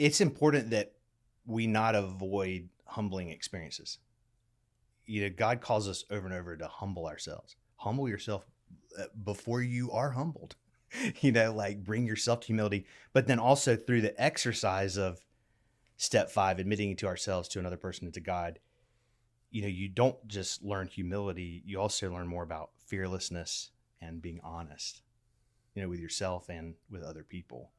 it's important that we not avoid humbling experiences. God calls us over and over to humble ourselves. Humble yourself before you are humbled. Like bring yourself to humility, but then also through the exercise of step 5, admitting to ourselves, to another person, and to God, you don't just learn humility, you also learn more about fearlessness and being honest, with yourself and with other people.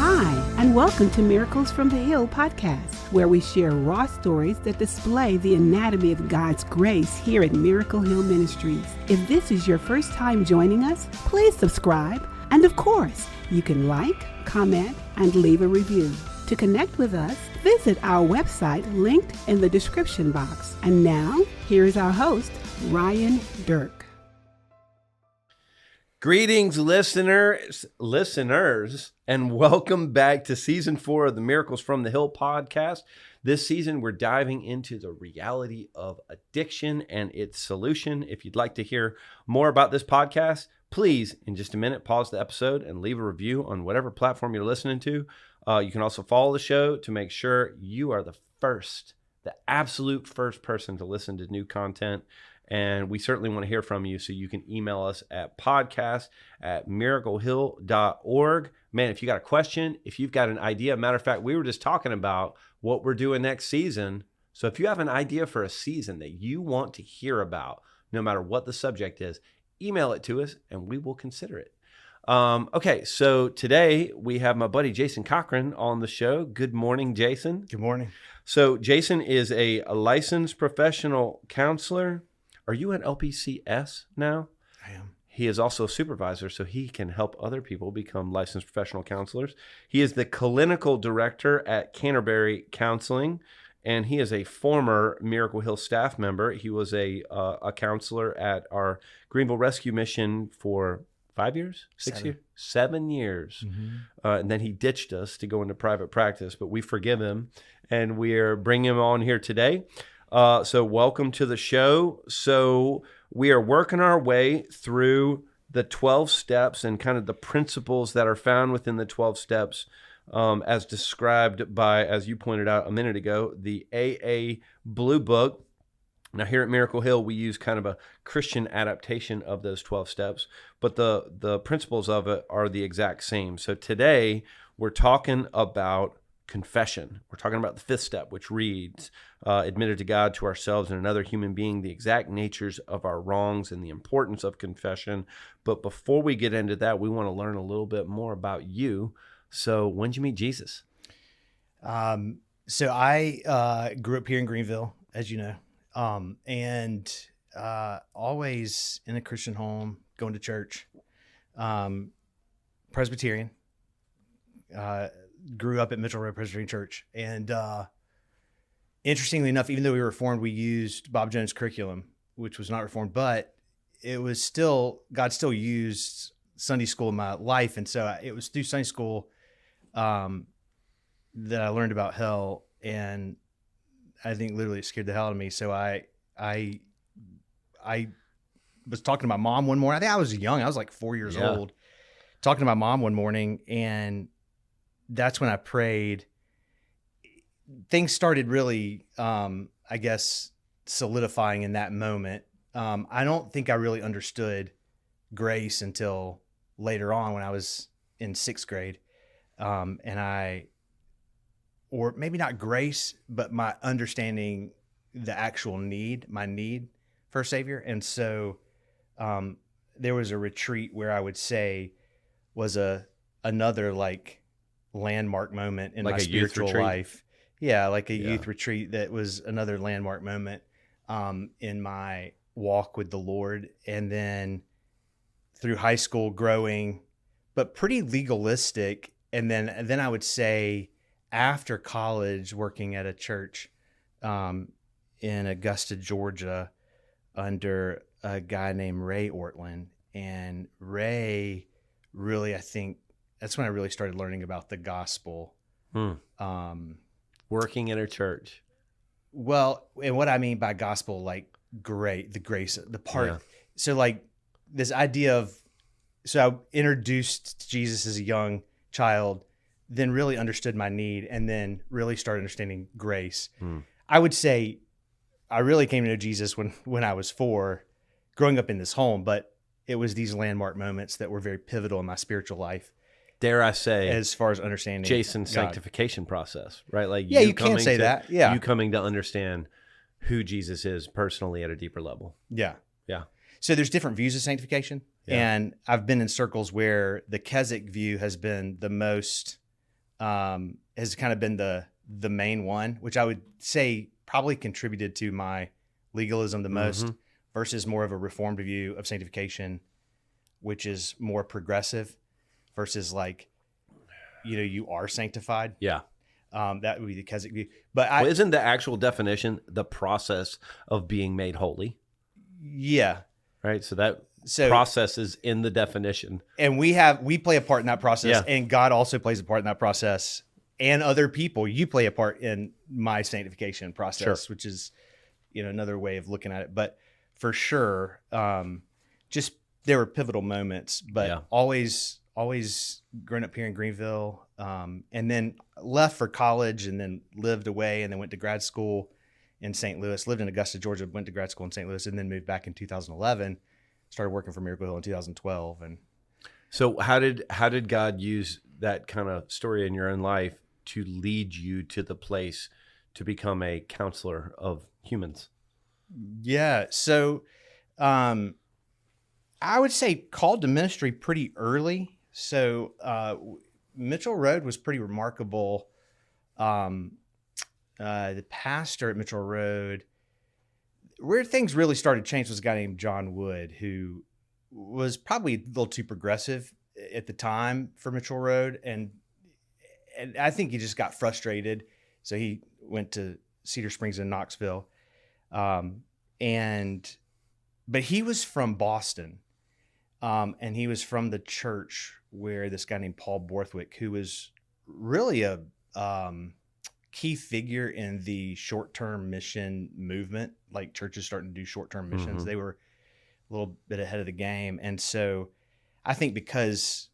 Hi, and welcome to Miracles from the Hill podcast, where we share raw stories that display the anatomy of God's grace here at Miracle Hill Ministries. If this is your first time joining us, please subscribe. And of course, you can like, comment, and leave a review. To connect with us, visit our website linked in the description box. And now, here is our host, Ryan Dirk. Greetings, listeners, and welcome back to Season 4 of the Miracles from the Hill podcast. This season, we're diving into the reality of addiction and its solution. If you'd like to hear more about this podcast, please, in just a minute, pause the episode and leave a review on whatever platform you're listening to. You can also follow the show to make sure you are the absolute first person to listen to new content. And we certainly want to hear from you, so you can email us at podcast@miraclehill.org. Man, if you got a question, if you've got an idea, matter of fact, we were just talking about what we're doing next season. So if you have an idea for a season that you want to hear about, no matter what the subject is, email it to us and we will consider it. Okay, so today we have my buddy Jason Cochran on the show. Good morning, Jason. Good morning. So Jason is a licensed professional counselor. Are you an LPCS now? I am. He is also a supervisor, so he can help other people become licensed professional counselors. He is the clinical director at Canterbury Counseling, and he is a former Miracle Hill staff member. He was a counselor at our Greenville Rescue Mission for 5 years? 6 years? 7 years. Mm-hmm. And then he ditched us to go into private practice, but we forgive him, and we're bringing him on here today. So welcome to the show. So we are working our way through the 12 steps and kind of the principles that are found within the 12 steps, as described by, as you pointed out a minute ago, the AA Blue Book. Now here at Miracle Hill, we use kind of a Christian adaptation of those 12 steps, but the principles of it are the exact same. So today we're talking about confession. We're talking about the 5th step, which reads, admitted to God, to ourselves, and another human being, the exact natures of our wrongs and the importance of confession. But before we get into that, we want to learn a little bit more about you. So when did you meet Jesus? So I grew up here in Greenville, as you know, and always in a Christian home, going to church, Presbyterian, grew up at Mitchell Road Presbyterian Church. And interestingly enough, even though we were Reformed, we used Bob Jones' curriculum, which was not Reformed, but it was still, God still used Sunday school in my life. And so it was through Sunday school that I learned about hell. And I think literally it scared the hell out of me. So I was talking to my mom one morning. I think I was young. I was like 4 years old, talking to my mom one morning, and that's when I prayed. Things started really, I guess, solidifying in that moment. I don't think I really understood grace until later on when I was in 6th grade. Or maybe not grace, but my understanding the actual my need for a Savior. And so there was a retreat where I would say was another like landmark moment in like my a spiritual life. Yeah, like a youth Yeah. retreat that was another landmark moment in my walk with the Lord. And then through high school, growing, but pretty legalistic. And then I would say after college, working at a church in Augusta, Georgia, under a guy named Ray Ortland. And Ray really, I think, that's when I really started learning about the gospel. Working in a church. Well, and what I mean by gospel, like the grace, the part. Yeah. So like this idea of, so I introduced Jesus as a young child, then really understood my need, and then really started understanding grace. I would say I really came to know Jesus when I was 4, growing up in this home, but it was these landmark moments that were very pivotal in my spiritual life. Dare I say, as far as understanding Jason's God. sanctification process, right? Like, Yeah, you can say that. Yeah. You coming to understand who Jesus is personally at a deeper level. Yeah. Yeah. So there's different views of sanctification. Yeah. And I've been in circles where the Keswick view has been the most, has kind of been the main one, which I would say probably contributed to my legalism the most, versus more of a reformed view of sanctification, which is more progressive versus like, you are sanctified. Yeah. That would be the Keswick view. But Well, isn't the actual definition the process of being made holy? Yeah. Right. So that So process is in the definition. And we play a part in that process, Yeah. and God also plays a part in that process, and other people. You play a part in my sanctification process, Sure. which is, another way of looking at it. But for sure, just there were pivotal moments, but Yeah. always growing up here in Greenville, and then left for college, and then lived away, and then went to grad school in St. Louis. Lived in Augusta, Georgia. Went to grad school in St. Louis, and then moved back in 2011. Started working for Miracle Hill in 2012, and So how did God use that kind of story in your own life to lead you to the place to become a counselor of humans? yeah. So, I would say called to ministry pretty early. So, Mitchell Road was pretty remarkable. The pastor at Mitchell Road, where things really started to change, was a guy named John Wood, who was probably a little too progressive at the time for Mitchell Road. And I think he just got frustrated. So he went to Cedar Springs in Knoxville. But he was from Boston. And he was from the church where this guy named Paul Borthwick, who was really a key figure in the short-term mission movement, like churches starting to do short-term missions. They were a little bit ahead of the game. And so I think because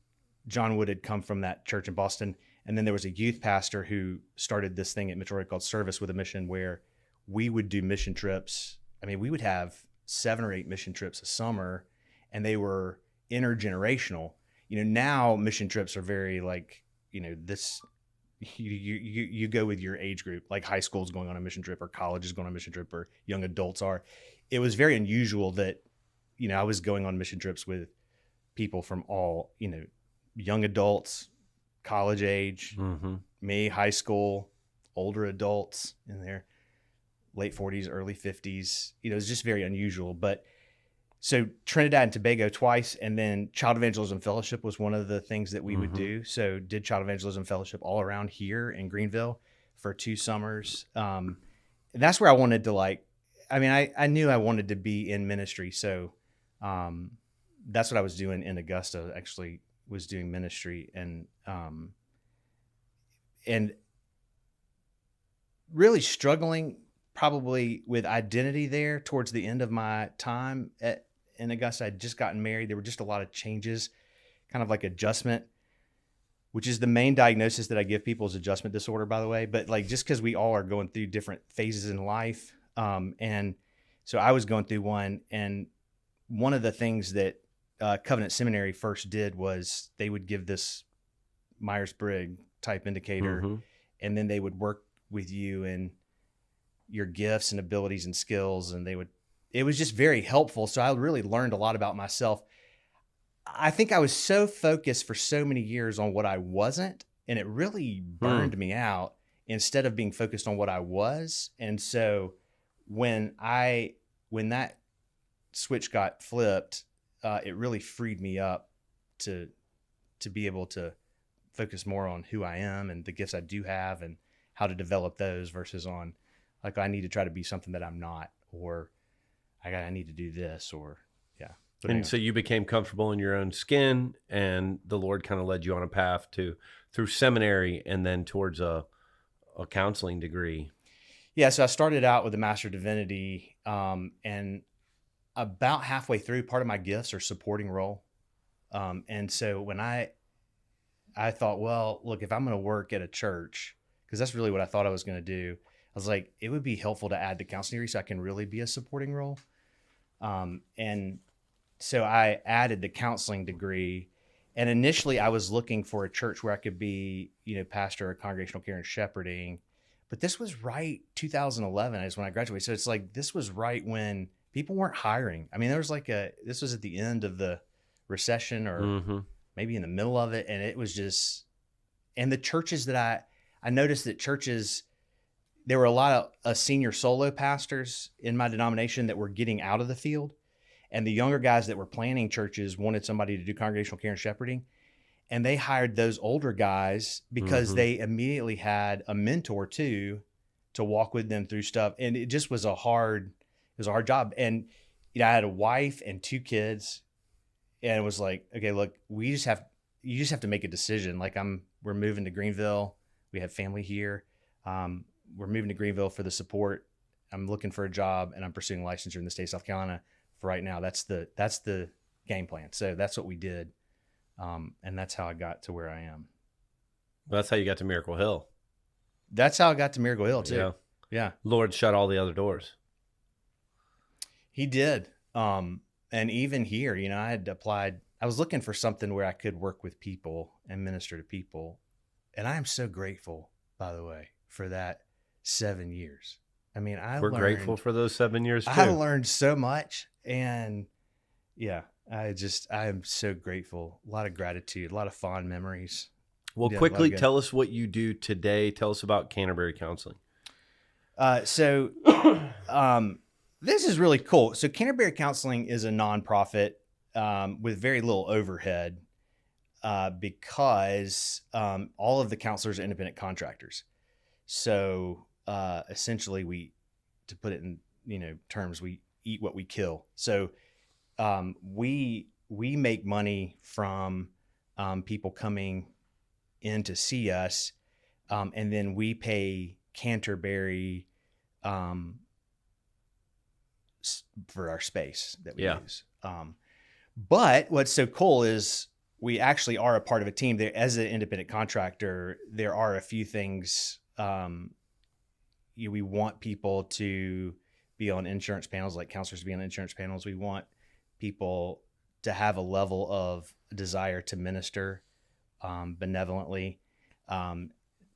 John Wood had come from that church in Boston, and then there was a youth pastor who started this thing at Mitchell Road called Service with a Mission, where we would do mission trips. I mean, we would have 7 or 8 mission trips a summer, and they were intergenerational. Now mission trips are very like, this, you go with your age group, like high school is going on a mission trip, or college is going on a mission trip, or young adults are. It was very unusual that, I was going on mission trips with people from all, young adults, college age, me, high school, older adults in their late 40s, early 50s. It was just very unusual. But so Trinidad and Tobago twice, and then Child Evangelism Fellowship was one of the things that we would do. So did Child Evangelism Fellowship all around here in Greenville for 2 summers. That's where I wanted to I knew I wanted to be in ministry. So that's what I was doing in Augusta, actually was doing ministry, and really struggling probably with identity there towards the end of my time in Augusta. I'd just gotten married. There were just a lot of changes, kind of like adjustment, which is the main diagnosis that I give people, is adjustment disorder, by the way. But like, just because we all are going through different phases in life. And so I was going through one, and one of the things that Covenant Seminary first did was they would give this Myers-Briggs type indicator, and then they would work with you and your gifts and abilities and skills, and it was just very helpful. So I really learned a lot about myself. I think I was so focused for so many years on what I wasn't, and it really burned me out instead of being focused on what I was. And so when that switch got flipped, it really freed me up to be able to focus more on who I am and the gifts I do have and how to develop those, versus on like, I need to try to be something that I'm not, or I need to do this, or yeah. And so you became comfortable in your own skin, and the Lord kind of led you on a path through seminary and then towards a counseling degree. Yeah, so I started out with a Master of Divinity, and about halfway through, part of my gifts are supporting role. And so when I thought, well, look, if I'm going to work at a church, because that's really what I thought I was going to do, I was like, it would be helpful to add the counseling degree so I can really be a supporting role. And so I added the counseling degree. And initially I was looking for a church where I could be, pastor of congregational care and shepherding. But this was right 2011 is when I graduated. So it's like, this was right when people weren't hiring. I mean, there was this was at the end of the recession or maybe in the middle of it. And it was just, and the churches that I noticed that churches, there were a lot of senior solo pastors in my denomination that were getting out of the field. And the younger guys that were planning churches wanted somebody to do congregational care and shepherding. And they hired those older guys because they immediately had a mentor too, to walk with them through stuff. And it just was a hard job. And, I had a wife and 2 kids, and it was like, okay, look, you just have to make a decision. Like we're moving to Greenville. We have family here. We're moving to Greenville for the support. I'm looking for a job, and I'm pursuing licensure in the state of South Carolina for right now. That's the game plan. So that's what we did. And that's how I got to where I am. Well, that's how you got to Miracle Hill. That's how I got to Miracle Hill too. Yeah. Lord shut all the other doors. He did. And even here, I had applied, I was looking for something where I could work with people and minister to people. And I am so grateful, by the way, for that 7 years. I mean, we're grateful for those 7 years too. I learned so much, and yeah, I am so grateful. A lot of gratitude, a lot of fond memories. Well, quickly tell us what you do today. Tell us about Canterbury Counseling. So this is really cool. So Canterbury Counseling is a nonprofit with very little overhead because all of the counselors are independent contractors. So essentially, to put it in terms, we eat what we kill. So we make money from people coming in to see us, and then we pay Canterbury for our space that we use. But what's so cool is we actually are a part of a team. There, as an independent contractor, there are a few things. We want people to be on insurance panels, like counselors to be on insurance panels. We want people to have a level of desire to minister benevolently,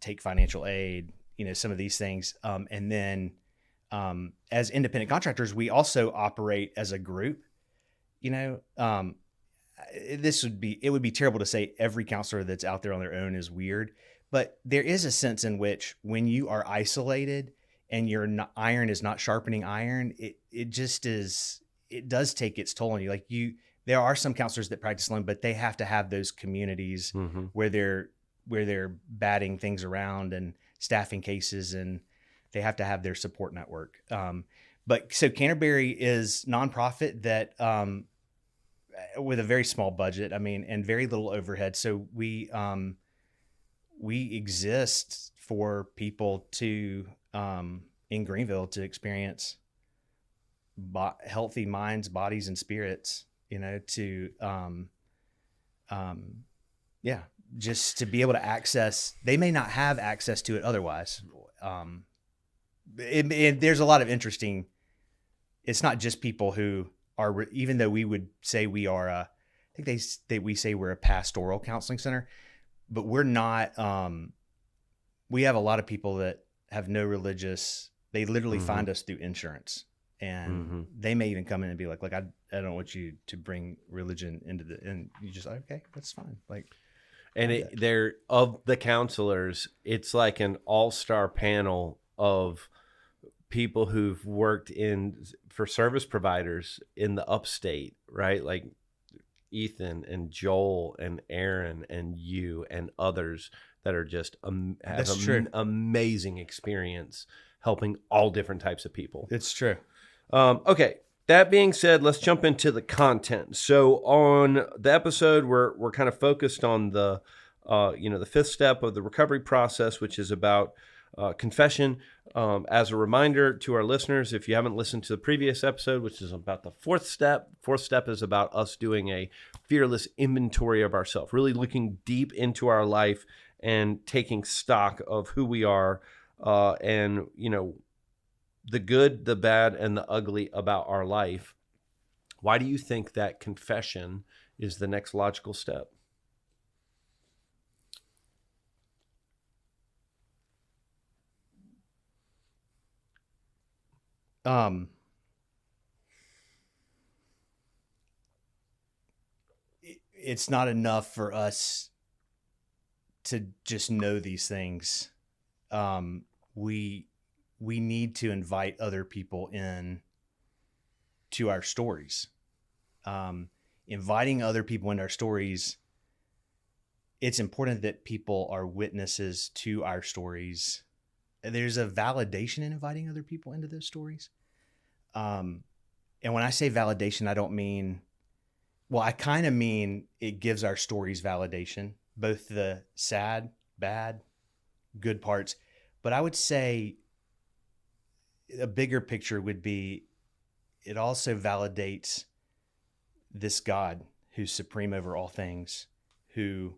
take financial aid, some of these things. And then as independent contractors, we also operate as a group. It would be terrible to say every counselor that's out there on their own is weird, but there is a sense in which when you are isolated and iron is not sharpening iron, it just is. It does take its toll on you. Like there are some counselors that practice alone, but they have to have those communities where they're batting things around and staffing cases, and they have to have their support network. But so Canterbury is nonprofit that with a very small budget, and very little overhead. So we exist for people to in Greenville to experience healthy minds, bodies, and spirits. Just to be able to access. They may not have access to it otherwise. There's a lot of interesting. It's not just people who are, even though we would say we are I think we say we're a pastoral counseling center, but we're not. We have a lot of people that have no religious. They literally find us through insurance, and they may even come in and be like, "Look, I don't want you to bring religion into the," and you just okay, that's fine, like. And they're of the counselors. It's like an all-star panel of people who've worked for service providers in the upstate, right? Like Ethan and Joel and Aaron and you and others that are just have an amazing experience helping all different types of people. It's true. Okay. That being said, let's jump into the content. So on the episode, we're kind of focused on the the fifth step of the recovery process, which is about confession. As a reminder to our listeners, if you haven't listened to the previous episode, which is about the fourth step is about us doing a fearless inventory of ourselves, really looking deep into our life and taking stock of who we are, and the good, the bad, and the ugly about our life. Why do you think that confession is the next logical step? It's not enough for us to just know these things. We need to invite other people in to our stories. Inviting other people into our stories, it's important that people are witnesses to our stories. There's a validation in inviting other people into those stories. And when I say validation, I don't mean, well, I kind of mean it gives our stories validation, both the sad, bad, good parts. But I would say a bigger picture would be it also validates this God who's supreme over all things, who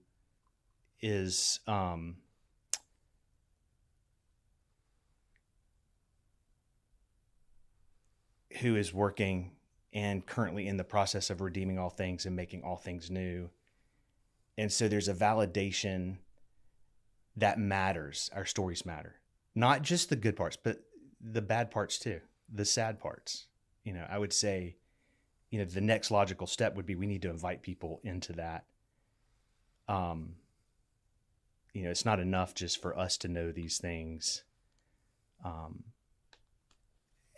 is working and currently in the process of redeeming all things and making all things new. And so there's a validation that matters. Our stories matter, not just the good parts, but the bad parts too, the sad parts. I would say, the next logical step would be we need to invite people into that. It's not enough just for us to know these things.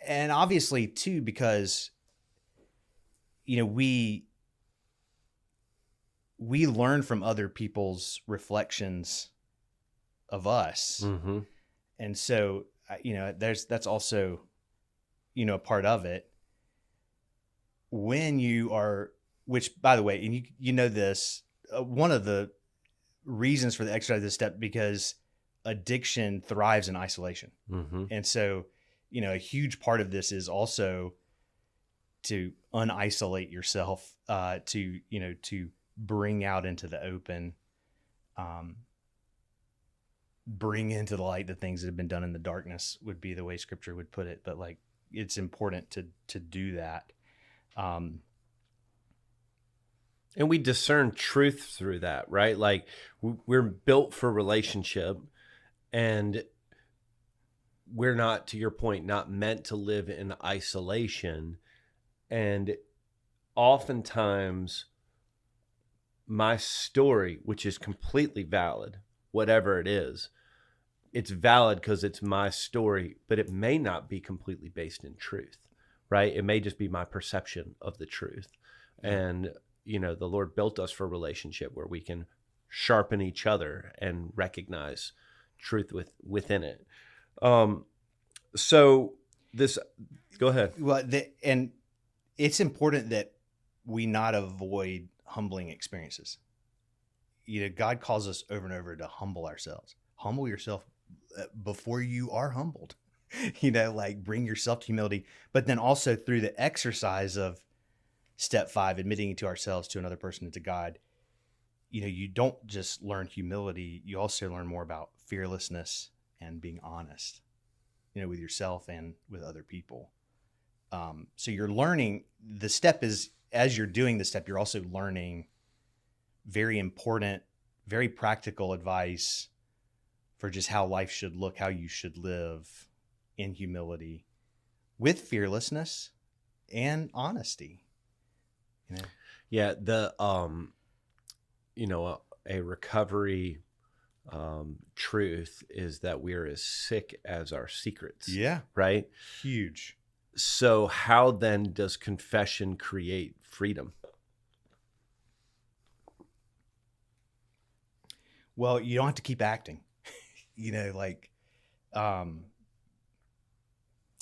And obviously too, because, we learn from other people's reflections of us. Mm-hmm. And so, that's also, a part of it. When you are, which by the way, and this, one of the reasons for the exercise of this step, because addiction thrives in isolation. Mm-hmm. And so, a huge part of this is also to unisolate yourself, to bring out into the open, bring into the light the things that have been done in the darkness, would be the way scripture would put it. But it's important to do that. And we discern truth through that, right? Like we're built for relationship, and we're not, to your point, not meant to live in isolation. And oftentimes my story, which is completely valid, whatever it is, it's valid because it's my story, but it may not be completely based in truth, right? It may just be my perception of the truth. And, the Lord built us for a relationship where we can sharpen each other and recognize truth within it. So this, go ahead. Well, and it's important that we not avoid humbling experiences. God calls us over and over to humble ourselves. Humble yourself before you are humbled. Bring yourself to humility, but then also through the exercise of step 5, admitting to ourselves, to another person, and to God, you don't just learn humility, you also learn more about fearlessness and being honest, with yourself and with other people. So you're learning, the step is, as you're doing the step, you're also learning very important, very practical advice for just how life should look, how you should live in humility with fearlessness and honesty. Yeah. A recovery truth is that we're as sick as our secrets. Yeah. Right? Huge. So how then does confession create freedom? Well, you don't have to keep acting.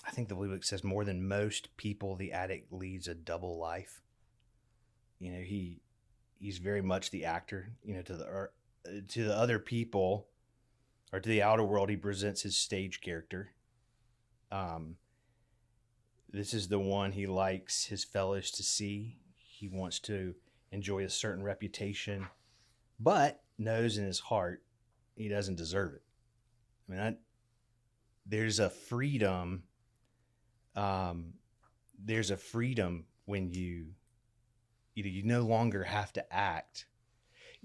I think the Blue Book says more than most people, the addict leads a double life. You know, he's very much the actor. You know, to the other people, or to the outer world, he presents his stage character. This is the one he likes his fellows to see. He wants to enjoy a certain reputation, but knows in his heart he doesn't deserve it. I mean, there's a freedom. There's a freedom when you no longer have to act.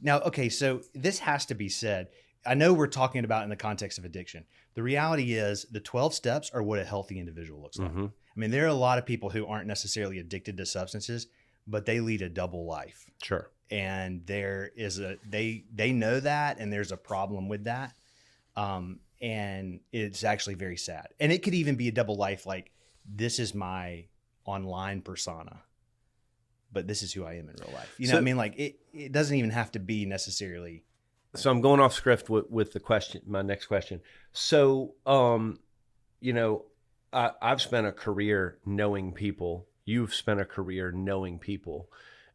Now, okay, so this has to be said. I know we're talking about in the context of addiction. The reality is the 12 steps are what a healthy individual looks like. Mm-hmm. I mean, there are a lot of people who aren't necessarily addicted to substances, but they lead a double life. Sure. And there is they know that, and there's a problem with that. And it's actually very sad. And it could even be a double life, like, this is my online persona, but this is who I am in real life. You know what I mean? Like, it doesn't even have to be necessarily. So I'm going off script with the question, my next question. So, you know, I've spent a career knowing people. You've spent a career knowing people.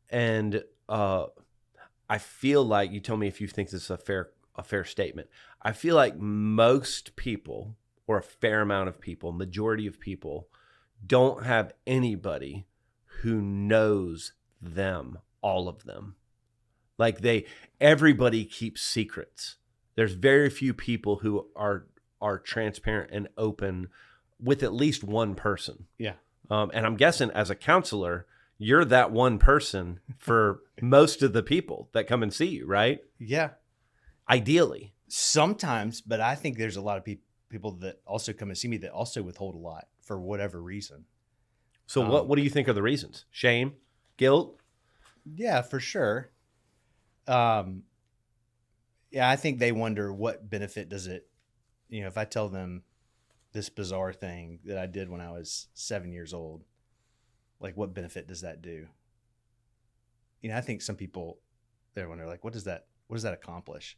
And I feel like, you tell me if you think this is a fair statement. I feel like most people, or a fair amount of people, majority of people, don't have anybody who knows them, all of them. Like everybody keeps secrets. There's very few people who are transparent and open with at least one person. Yeah. And I'm guessing as a counselor, you're that one person for most of the people that come and see you, right? Yeah. Ideally. Sometimes, but I think there's a lot of people that also come and see me that also withhold a lot for whatever reason. So what do you think are the reasons? Shame? Guilt? Yeah, for sure. Yeah, I think they wonder, what benefit does it, if I tell them this bizarre thing that I did when I was 7 years old, like, what benefit does that do? I think some people, they wonder, like, what does that accomplish?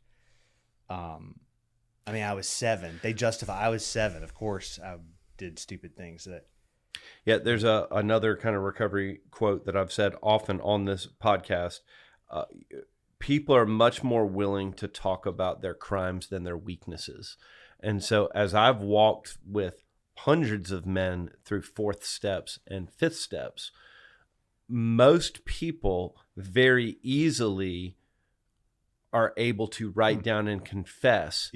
I mean, I was 7. They justify, I was 7. Of course, I did stupid things that. Yeah, there's another kind of recovery quote that I've said often on this podcast. People are much more willing to talk about their crimes than their weaknesses. And so as I've walked with hundreds of men through 4th steps and 5th steps, most people very easily are able to write down and confess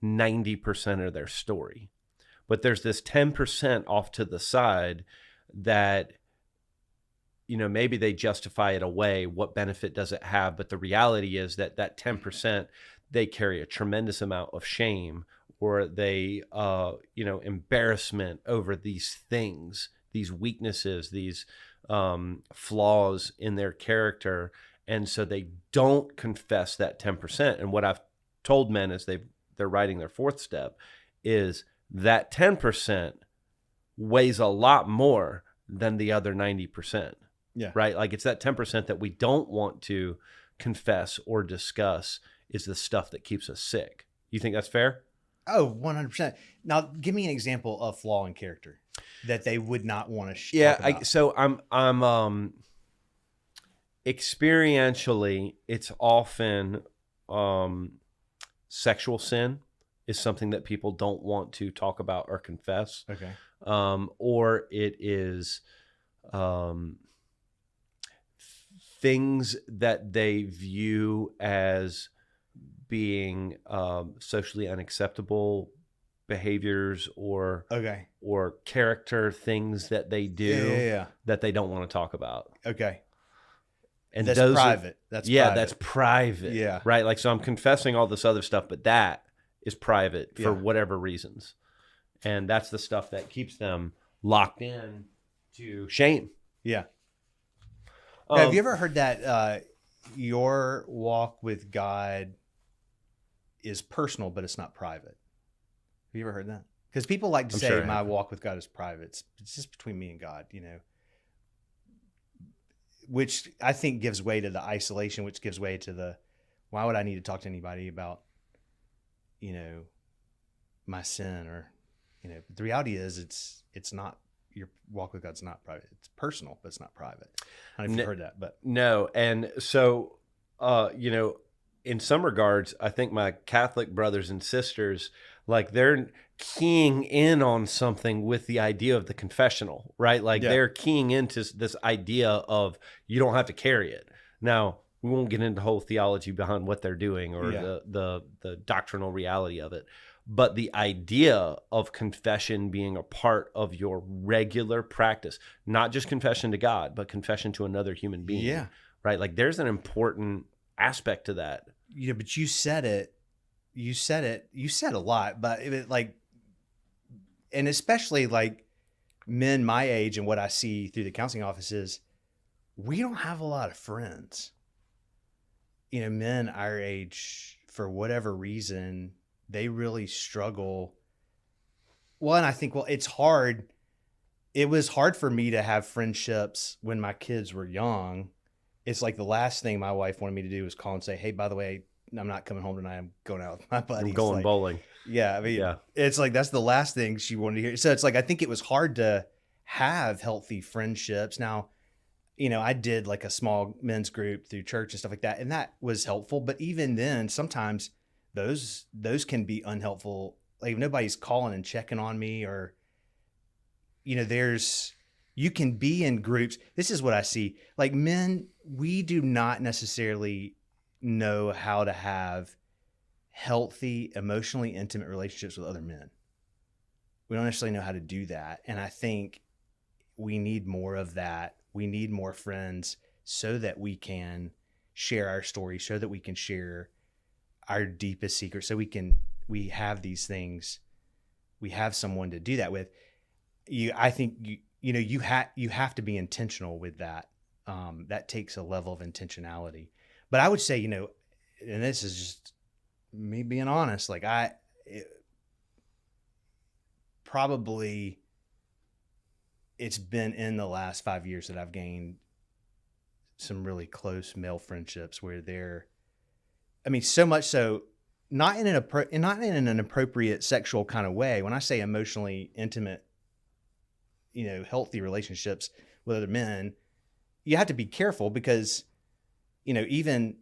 90% of their story. But there's this 10% off to the side that, maybe they justify it away. What benefit does it have? But the reality is that 10%, they carry a tremendous amount of shame, or they, embarrassment over these things, these weaknesses, these flaws in their character. And so they don't confess that 10%. And what I've told men as they're writing their 4th step is that 10% weighs a lot more than the other 90%. Yeah. Right? Like, it's that 10% that we don't want to confess or discuss is the stuff that keeps us sick. You think that's fair? Oh, 100%. Now, give me an example of flaw in character that they would not want to talk about. So I'm experientially, it's often sexual sin is something that people don't want to talk about or confess. Okay. Or it is things that they view as being socially unacceptable behaviors or character things that they do that they don't want to talk about. Okay. And that's private. That's private. Yeah. Right. Like, so I'm confessing all this other stuff, but that is private for whatever reasons. And that's the stuff that keeps them locked in to shame. Yeah. Now, have you ever heard that your walk with God is personal, but it's not private? Have you ever heard that? Because people like to say my walk with God is private. It's just between me and God, which I think gives way to the isolation, which gives way to the, why would I need to talk to anybody about, my sin, or, The reality is it's not, your walk with God's not private. It's personal, but it's not private. I don't know if you've heard that, but no. And so, in some regards, I think my Catholic brothers and sisters, like they're keying in on something with the idea of the confessional, right? Like they're keying into this idea of you don't have to carry it. Now, we won't get into whole theology behind what they're doing or the doctrinal reality of it. But the idea of confession being a part of your regular practice, not just confession to God, but confession to another human being, right? Like there's an important aspect to that. Yeah, but you said it. You said a lot, but and especially like men my age and what I see through the counseling offices, we don't have a lot of friends. Men our age, for whatever reason, they really struggle. Well, and I think, it's hard. It was hard for me to have friendships when my kids were young. It's like the last thing my wife wanted me to do was call and say, hey, by the way, I'm not coming home tonight. I'm going out with my buddies. I'm going bowling. Yeah. I mean, it's like, that's the last thing she wanted to hear. So it's like, I think it was hard to have healthy friendships. Now, I did like a small men's group through church and stuff like that. And that was helpful. But even then, sometimes those can be unhelpful. Like if nobody's calling and checking on me, or, you can be in groups. This is what I see. Like men, we do not necessarily know how to have healthy, emotionally intimate relationships with other men. We don't necessarily know how to do that. And I think we need more of that. We need more friends so that we can share our story, so that we can share our deepest secrets, so we have these things. We have someone to do that with. I think you have to be intentional with that. That takes a level of intentionality. But I would say, and this is just me being honest, like probably it's been in the last 5 years that I've gained some really close male friendships where so much so, not in an appropriate sexual kind of way. When I say emotionally intimate, healthy relationships with other men, you have to be careful because, even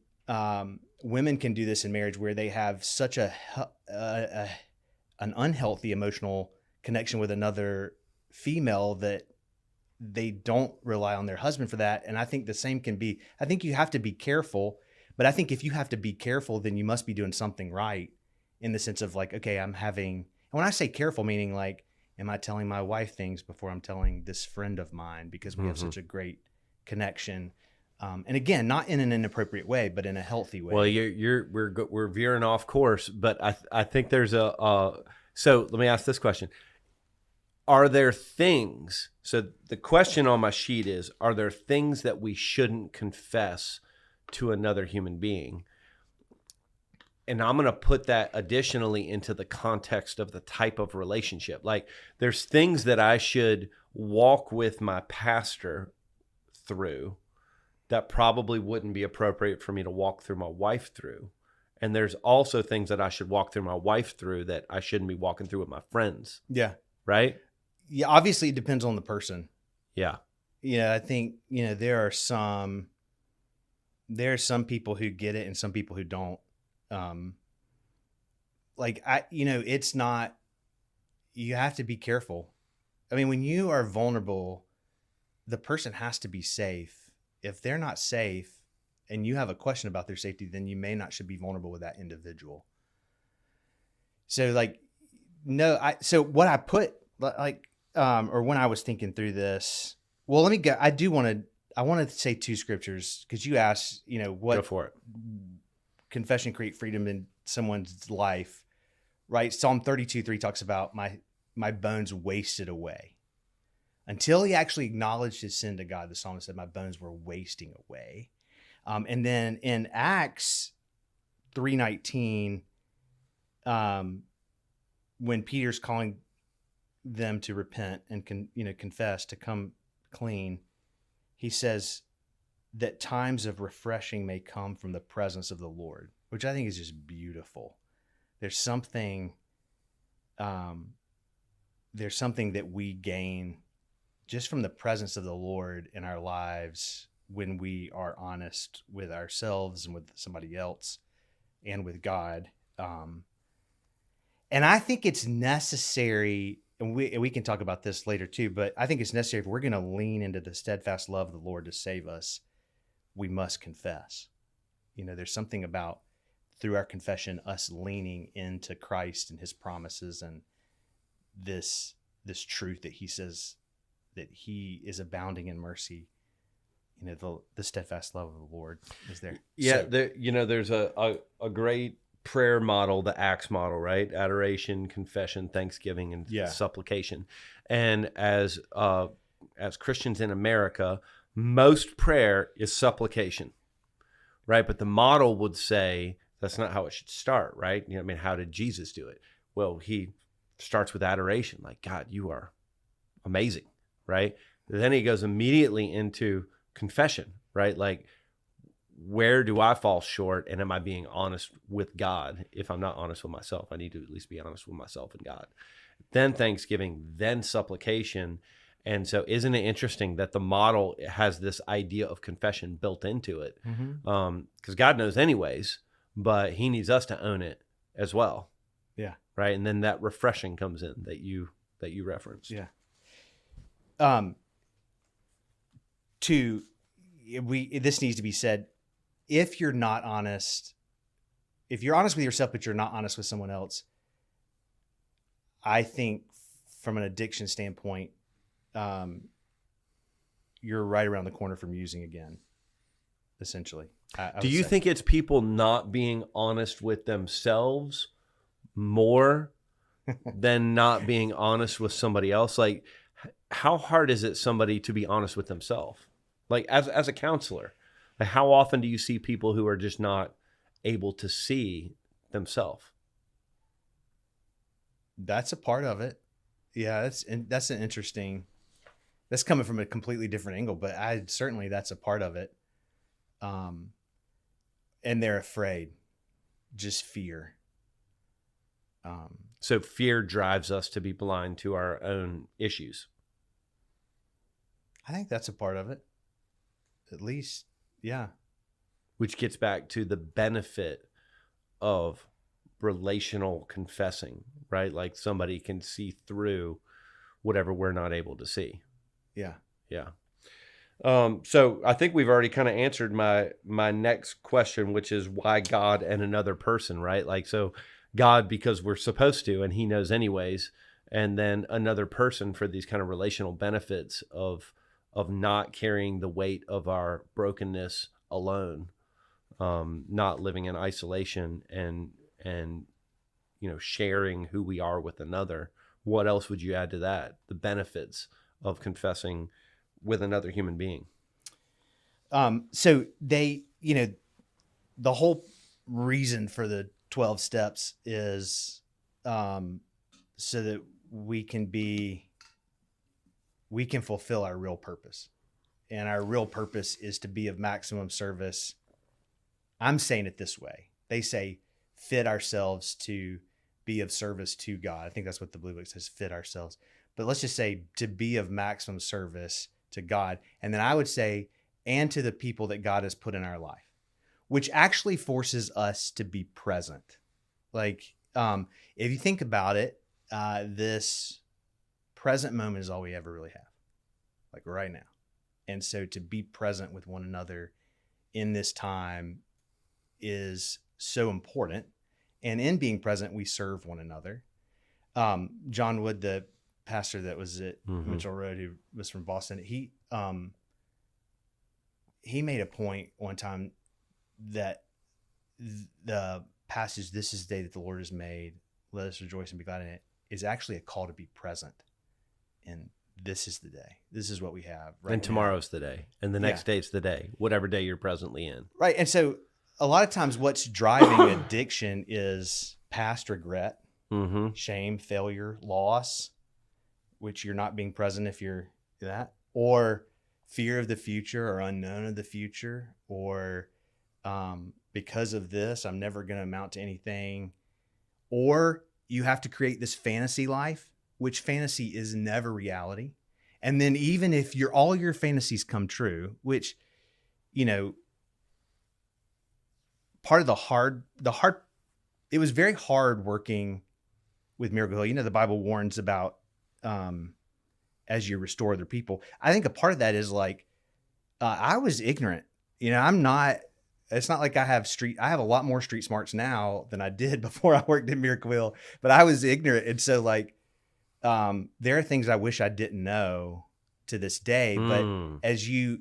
women can do this in marriage where they have such an unhealthy emotional connection with another female that they don't rely on their husband for that. And I think the same can be, I think you have to be careful, but I think if you have to be careful, then you must be doing something right, in the sense of like, okay, and when I say careful, meaning like, am I telling my wife things before I'm telling this friend of mine, because we have such a great connection. And again, not in an inappropriate way, but in a healthy way. Well, we're veering off course, but I think there's so let me ask this question. Are there things, so the question on my sheet is, are there things that we shouldn't confess to another human being? And I'm going to put that additionally into the context of the type of relationship. Like there's things that I should walk with my pastor through that probably wouldn't be appropriate for me to walk through my wife through. And there's also things that I should walk through my wife through that I shouldn't be walking through with my friends. Yeah. Right? Yeah. Obviously it depends on the person. Yeah. I think, there are some people who get it and some people who don't. It's not, you have to be careful. I mean, when you are vulnerable, the person has to be safe. If they're not safe and you have a question about their safety, then you should be vulnerable with that individual. So so what I put or when I was thinking through this, well, let me go. I wanted to say two scriptures because you asked, what Go for it. Confession create freedom in someone's life, right? Psalm 32:3 talks about my bones wasted away. Until he actually acknowledged his sin to God, the psalmist said, my bones were wasting away. And then in Acts 3:19, when Peter's calling them to repent and confess, to come clean, he says that times of refreshing may come from the presence of the Lord, which I think is just beautiful. There's something there's something that we gain just from the presence of the Lord in our lives when we are honest with ourselves and with somebody else and with God. And I think it's necessary, and we can talk about this later too, but I think it's necessary if we're going to lean into the steadfast love of the Lord to save us, we must confess. There's something about, through our confession, us leaning into Christ and his promises and this truth that he says that he is abounding in mercy. The steadfast love of the Lord is there. Yeah, So, there's a great prayer model, the Acts model, right? Adoration, confession, thanksgiving, and supplication. And as Christians in America, most prayer is supplication, right? But the model would say that's not how it should start, right? How did Jesus do it? Well, he starts with adoration, like, God, you are amazing, right? Then he goes immediately into confession, right? Like, where do I fall short, and am I being honest with God? If I'm not honest with myself, I need to at least be honest with myself and God. Then thanksgiving, then supplication. And so isn't it interesting that the model has this idea of confession built into it? Because God knows anyways, but he needs us to own it as well. Yeah. Right. And then that refreshing comes in that you referenced. Yeah. This needs to be said. If you're not honest, if you're honest with yourself, but you're not honest with someone else, I think from an addiction standpoint, you're right around the corner from using again, essentially. Do you think it's people not being honest with themselves more than not being honest with somebody else? Like, how hard is it somebody to be honest with themselves? Like, as a counselor, like, how often do you see people who are just not able to see themselves? That's a part of it. Yeah, that's an interesting. That's coming from a completely different angle, but certainly that's a part of it. And they're afraid, just fear. So fear drives us to be blind to our own issues. I think that's a part of it. At least, yeah. Which gets back to the benefit of relational confessing, right? Like, somebody can see through whatever we're not able to see. Yeah. Yeah. So I think we've already kind of answered my next question, which is why God and another person, right? Like, so God, because we're supposed to, and he knows anyways, and then another person for these kind of relational benefits of not carrying the weight of our brokenness alone, not living in isolation and sharing who we are with another. What else would you add to that? The benefits of confessing with another human being. So they, the whole reason for the 12 steps is so that we can fulfill our real purpose. And our real purpose is to be of maximum service. I'm saying it this way. They say fit ourselves to be of service to God. I think that's what the Blue Book says, fit ourselves. But let's just say to be of maximum service to God. And then I would say, and to the people that God has put in our life, which actually forces us to be present. Like, if you think about it, this present moment is all we ever really have, like right now. And so to be present with one another in this time is so important. And in being present, we serve one another. John Wood, the pastor that was at Mitchell Road, who was from Boston, he made a point one time that the passage, "This is the day that the Lord has made, let us rejoice and be glad in it," is actually a call to be present. And this is the day. This is what we have right now. And tomorrow's the day. And the next day's the day, whatever day you're presently in. Right. And so a lot of times what's driving addiction is past regret, shame, failure, loss, which you're not being present if you're that, or fear of the future or unknown of the future, or because of this, I'm never going to amount to anything. Or you have to create this fantasy life, which fantasy is never reality. And then even if all your fantasies come true, which, part of it was very hard working with Miracle Hill. The Bible warns about, as you restore other people. I think a part of that is like, I was ignorant. It's not like I have a lot more street smarts now than I did before I worked in Miracle Hill, but I was ignorant. And so like, there are things I wish I didn't know to this day, but as the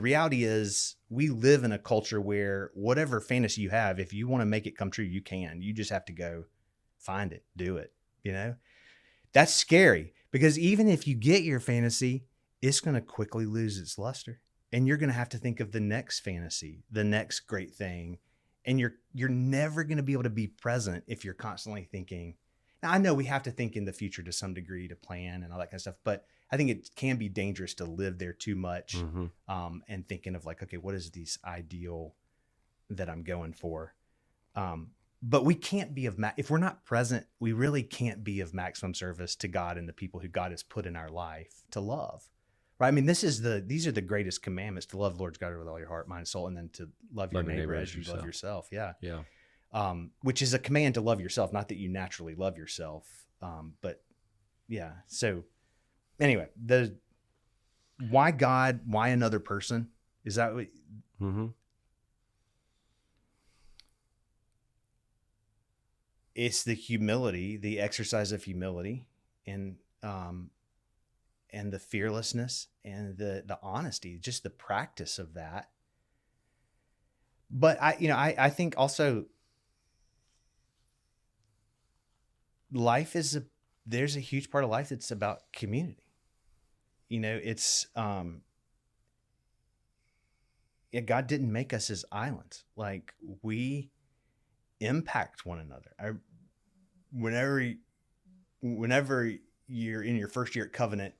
reality is we live in a culture where whatever fantasy you have, if you want to make it come true, you can. You just have to go find it, do it. That's scary because even if you get your fantasy, it's going to quickly lose its luster, and you're going to have to think of the next fantasy, the next great thing, and you're never going to be able to be present if you're constantly thinking. Now, I know we have to think in the future to some degree to plan and all that kind of stuff, but I think it can be dangerous to live there too much, and thinking of like, okay, what is this ideal that I'm going for? But we can't be if we're not present, we really can't be of maximum service to God and the people who God has put in our life to love, right? I mean, these are the greatest commandments: to love the Lord God with all your heart, mind, and soul, and then to love your neighbor as you love yourself. Yeah. Which is a command to love yourself, not that you naturally love yourself. But yeah. So anyway, why God, why another person? Is that what? It's the humility, the exercise of humility, and the fearlessness and the honesty, just the practice of that. But I think also life there's a huge part of life that's about community. It's God didn't make us as islands. Like, we impact one another. Whenever you're in your first year at Covenant,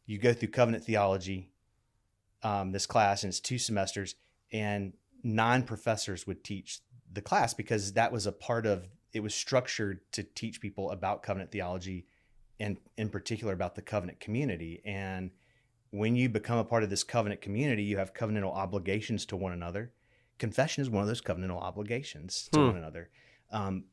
you go through covenant theology, this class, and it's 2 semesters, and 9 professors would teach the class because that was a part of it. Was structured to teach people about covenant theology, and in particular about the covenant community. And when you become a part of this covenant community, you have covenantal obligations to one another. Confession is one of those covenantal obligations to one another.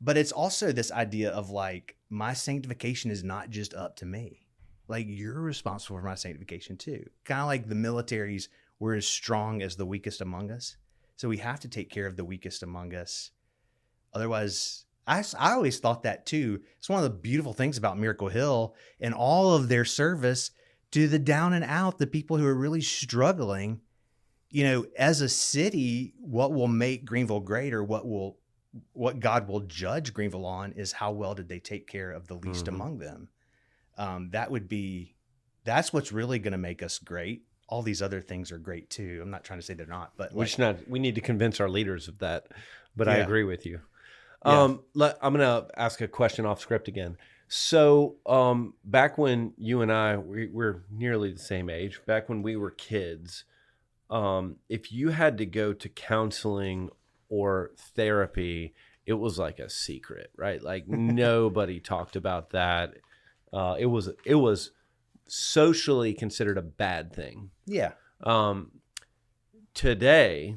But it's also this idea of like, my sanctification is not just up to me. Like, you're responsible for my sanctification too. Kind of like the militaries, we're as strong as the weakest among us. So we have to take care of the weakest among us. Otherwise, I always thought that too. It's one of the beautiful things about Miracle Hill and all of their service to the down and out, the people who are really struggling. As a city, what will make Greenville great, or what God will judge Greenville on, is how well did they take care of the least among them. That's what's really going to make us great. All these other things are great too. I'm not trying to say they're not, but we need to convince our leaders of that. But I agree with you. Yeah. I'm going to ask a question off script again. So back when you and I, we're nearly the same age, back when we were kids, if you had to go to counseling or therapy, it was like a secret, right? Like nobody talked about that. It was socially considered a bad thing. Yeah. Today,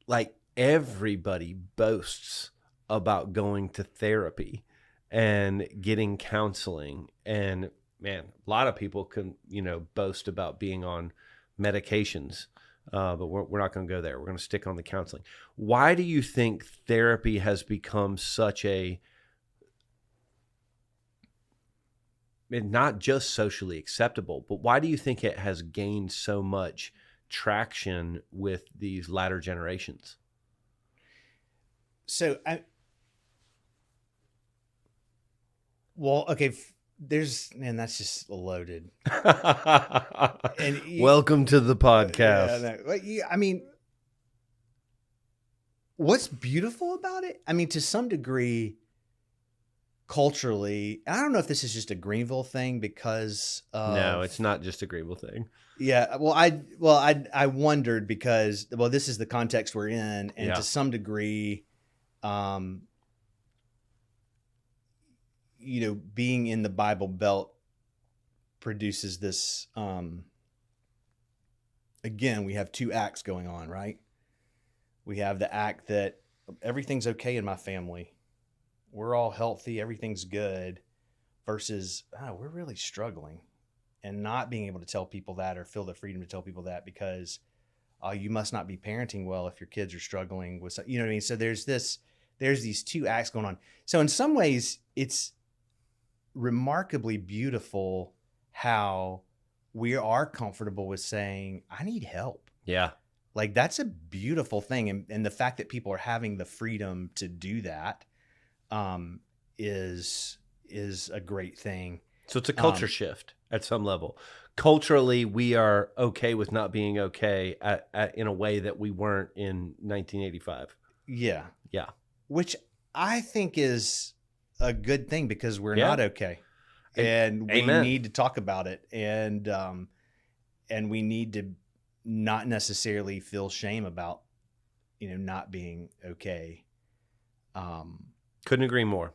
like, everybody boasts about going to therapy and getting counseling. And man, a lot of people can, boast about being on medications, but we're not going to go there. We're going to stick on the counseling. Why do you think therapy has become such not just socially acceptable, but why do you think it has gained so much traction with these latter generations? So that's just loaded. Welcome to the podcast. What's beautiful about it? I mean, to some degree, culturally, I don't know if this is just a Greenville thing because no, it's not just a Greenville thing. Yeah. Well, I wondered because, this is the context we're in, and to some degree, being in the Bible Belt produces this, again, we have two acts going on, right? We have the act that everything's okay in my family. We're all healthy. Everything's good versus, we're really struggling, and not being able to tell people that or feel the freedom to tell people that because you must not be parenting well if your kids are struggling with, you know what I mean? So there's these two acts going on. So in some ways, it's remarkably beautiful how we are comfortable with saying, I need help. Yeah. Like that's a beautiful thing. And the fact that people are having the freedom to do that is a great thing. So it's a culture shift at some level. Culturally, we are okay with not being okay in a way that we weren't in 1985. Yeah. Yeah. Which I think is a good thing because we're Yeah. not okay. And we Amen. need to talk about it. And we need to not necessarily feel shame about, not being okay. Couldn't agree more.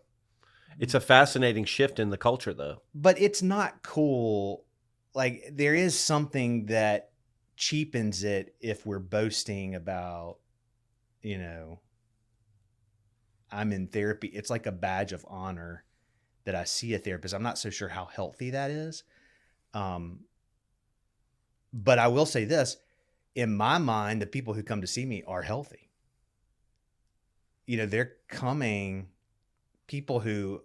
It's a fascinating shift in the culture, though. But it's not cool. Like there is something that cheapens it if we're boasting about, I'm in therapy. It's like a badge of honor that I see a therapist. I'm not so sure how healthy that is. But I will say this, in my mind, the people who come to see me are healthy. They're coming, people who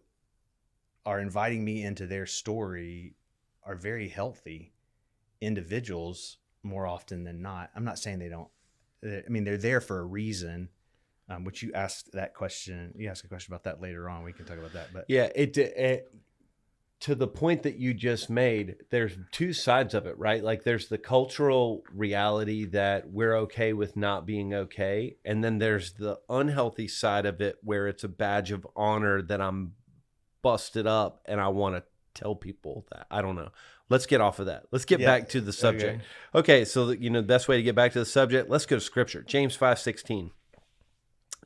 are inviting me into their story are very healthy individuals more often than not. I'm not saying they don't. I mean, they're there for a reason, which you asked that question. You asked a question about that later on. We can talk about that. But yeah, it to the point that you just made, there's two sides of it, right? Like there's the cultural reality that we're okay with not being okay. And then there's the unhealthy side of it where it's a badge of honor that I'm busted up and I want to tell people that. I don't know. Let's get off of that. Let's get back to the subject. Okay, so the best way to get back to the subject, let's go to scripture. James 5:16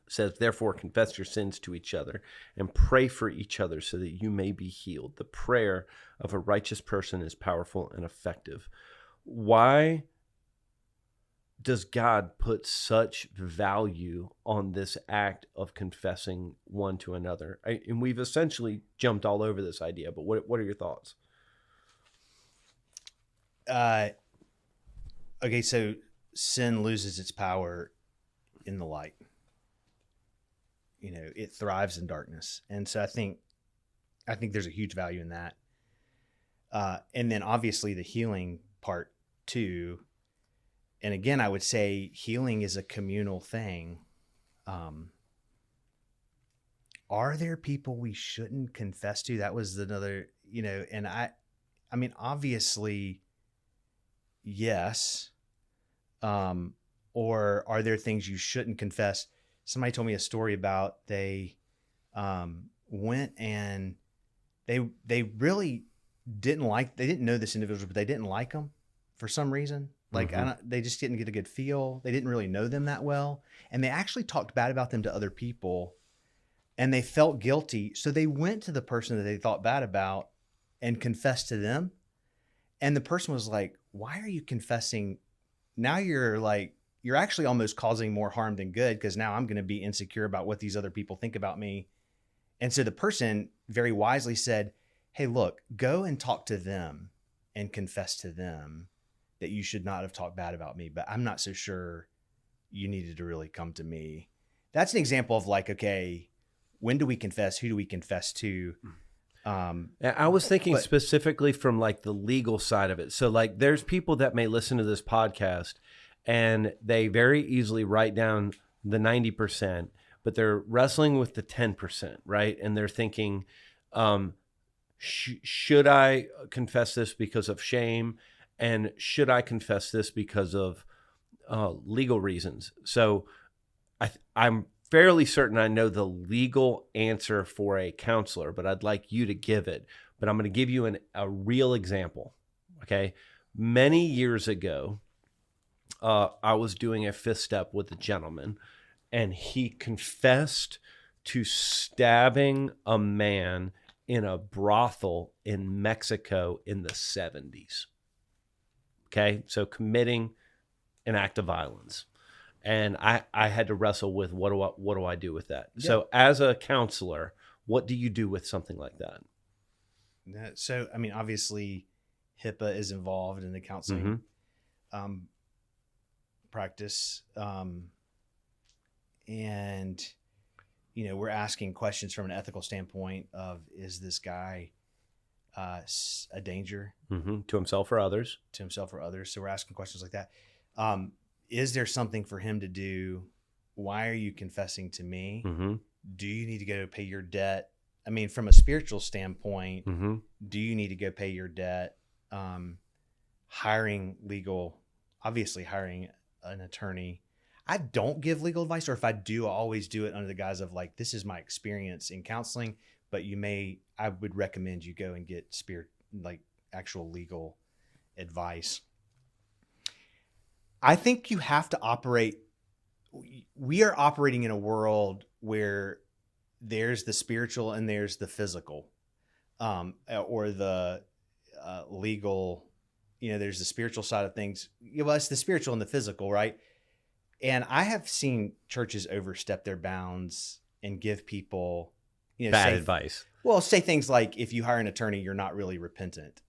says, therefore confess your sins to each other and pray for each other so that you may be healed. The prayer of a righteous person is powerful and effective. Why does God put such value on this act of confessing one to another? And we've essentially jumped all over this idea, but what are your thoughts? Okay, so sin loses its power in the light. It thrives in darkness. And so I think there's a huge value in that. And then obviously the healing part too. And again, I would say healing is a communal thing. Are there people we shouldn't confess to? That was another, and I mean, obviously, yes. Or are there things you shouldn't confess? Somebody told me a story about they went and they really they didn't know this individual, but they didn't like them for some reason. Like they just didn't get a good feel. They didn't really know them that well. And they actually talked bad about them to other people and they felt guilty. So they went to the person that they thought bad about and confessed to them. And the person was like, why are you confessing? Now you're actually almost causing more harm than good because now I'm going to be insecure about what these other people think about me. And so the person very wisely said, hey, look, go and talk to them and confess to them that you should not have talked bad about me, but I'm not so sure you needed to really come to me. That's an example of like, okay, when do we confess? Who do we confess to? I was thinking specifically from like the legal side of it. So like there's people that may listen to this podcast and they very easily write down the 90%, but they're wrestling with the 10%, right? And they're thinking, should I confess this because of shame? And should I confess this because of legal reasons? So I'm fairly certain I know the legal answer for a counselor, but I'd like you to give it. But I'm going to give you a real example, okay? Many years ago, I was doing a fifth step with a gentleman, and he confessed to stabbing a man in a brothel in Mexico in the 70s. Okay, so committing an act of violence. And I had to wrestle with what do I do with that? Yeah. So as a counselor, what do you do with something like that? So, I mean, obviously, HIPAA is involved in the counseling practice. And, you know, we're asking questions from an ethical standpoint of, is this guy a danger To himself or others? To himself or others? So we're asking questions like that. Is there something for him to do? Why are you confessing to me? Do you need to go pay your debt? I mean, from a spiritual standpoint, do you need to go pay your debt? Hiring an attorney. I don't give legal advice, or if I do, I always do it under the guise of like, this is my experience in counseling, but I would recommend you go and get actual legal advice. I think you have to we are operating in a world where there's the spiritual and there's the physical, or the legal, you know, there's the spiritual side of things. Well, it's the spiritual and the physical, right? And I have seen churches overstep their bounds and give people, you know, bad advice. Well, say things like, if you hire an attorney, you're not really repentant.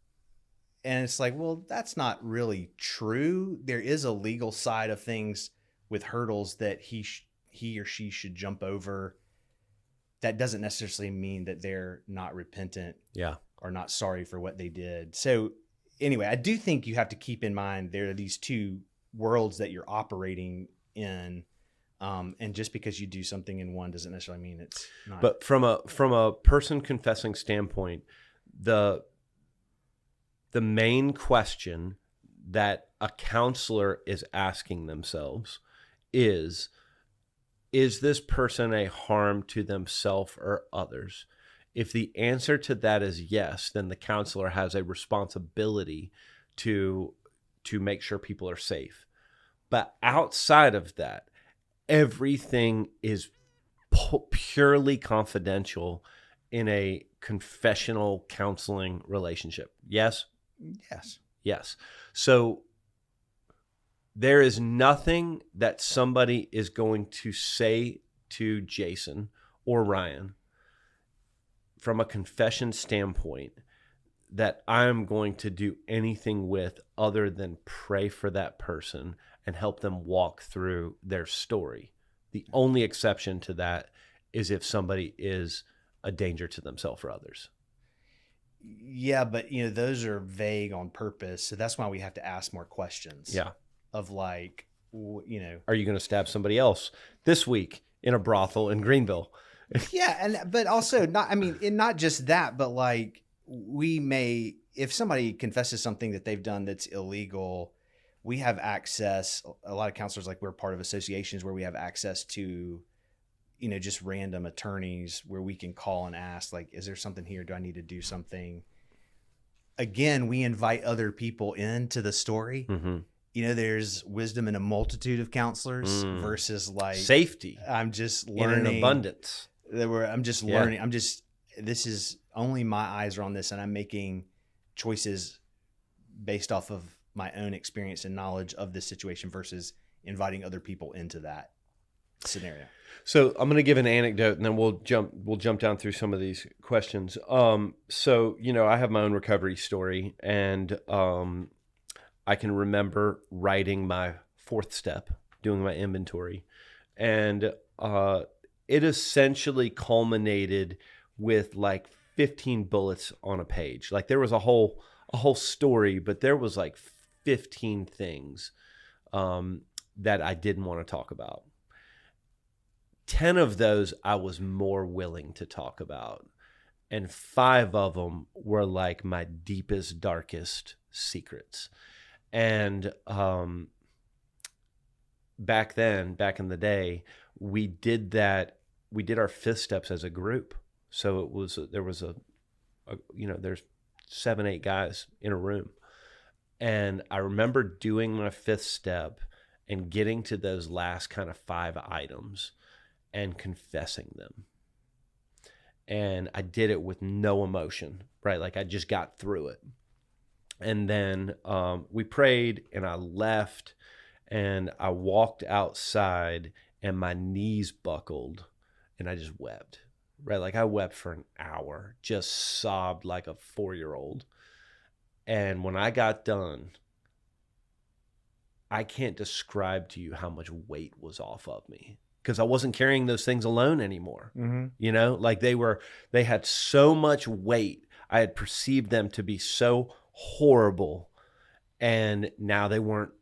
And it's like, well, that's not really true. There is a legal side of things with hurdles that he or she should jump over. That doesn't necessarily mean that they're not repentant, or not sorry for what they did. So anyway, I do think you have to keep in mind there are these two worlds that you're operating in, and just because you do something in one doesn't necessarily mean it's not. But from a person confessing standpoint, the main question that a counselor is asking themselves is this person a harm to themselves or others? If the answer to that is yes, then the counselor has a responsibility to make sure people are safe. But outside of that, everything is purely confidential in a confessional counseling relationship. Yes? Yes. So there is nothing that somebody is going to say to Jason or Ryan from a confession standpoint that I'm going to do anything with other than pray for that person and help them walk through their story. The only exception to that is if somebody is a danger to themselves or others. Yeah, but you know, those are vague on purpose. So that's why we have to ask more questions. Yeah. Of like, you know, are you going to stab somebody else this week in a brothel in Greenville? Yeah. But also not just that, but like if somebody confesses something that they've done that's illegal, we have access. A lot of counselors, like, we're part of associations where we have access to, you know, just random attorneys where we can call and ask, like, is there something here? Do I need to do something? Again, we invite other people into the story. You know, there's wisdom in a multitude of counselors versus like safety. I'm just learning in an abundance. I'm just learning. This is only my eyes are on this, and I'm making choices based off of my own experience and knowledge of this situation versus inviting other people into that scenario. So I'm going to give an anecdote, and then we'll jump down through some of these questions. So, you know, I have my own recovery story, and I can remember writing my fourth step, doing my inventory, and it essentially culminated with like 15 bullets on a page. Like, there was a whole story, but there was like 15 things that I didn't want to talk about. 10 of those I was more willing to talk about, and 5 of them were like my deepest, darkest secrets. And back in the day, we did our 5th steps as a group. So there's 7-8 guys in a room. And I remember doing my 5th step and getting to those last kind of 5 items and confessing them. and I did it with no emotion, right? Like I just got through it. And then we prayed, and I left, and I walked outside, and my knees buckled, and I just wept, right? Like I wept for an hour, just sobbed like a 4-year-old. And when I got done, I can't describe to you how much weight was off of me, because I wasn't carrying those things alone anymore. You know, like they had so much weight. I had perceived them to be so horrible, and now they weren't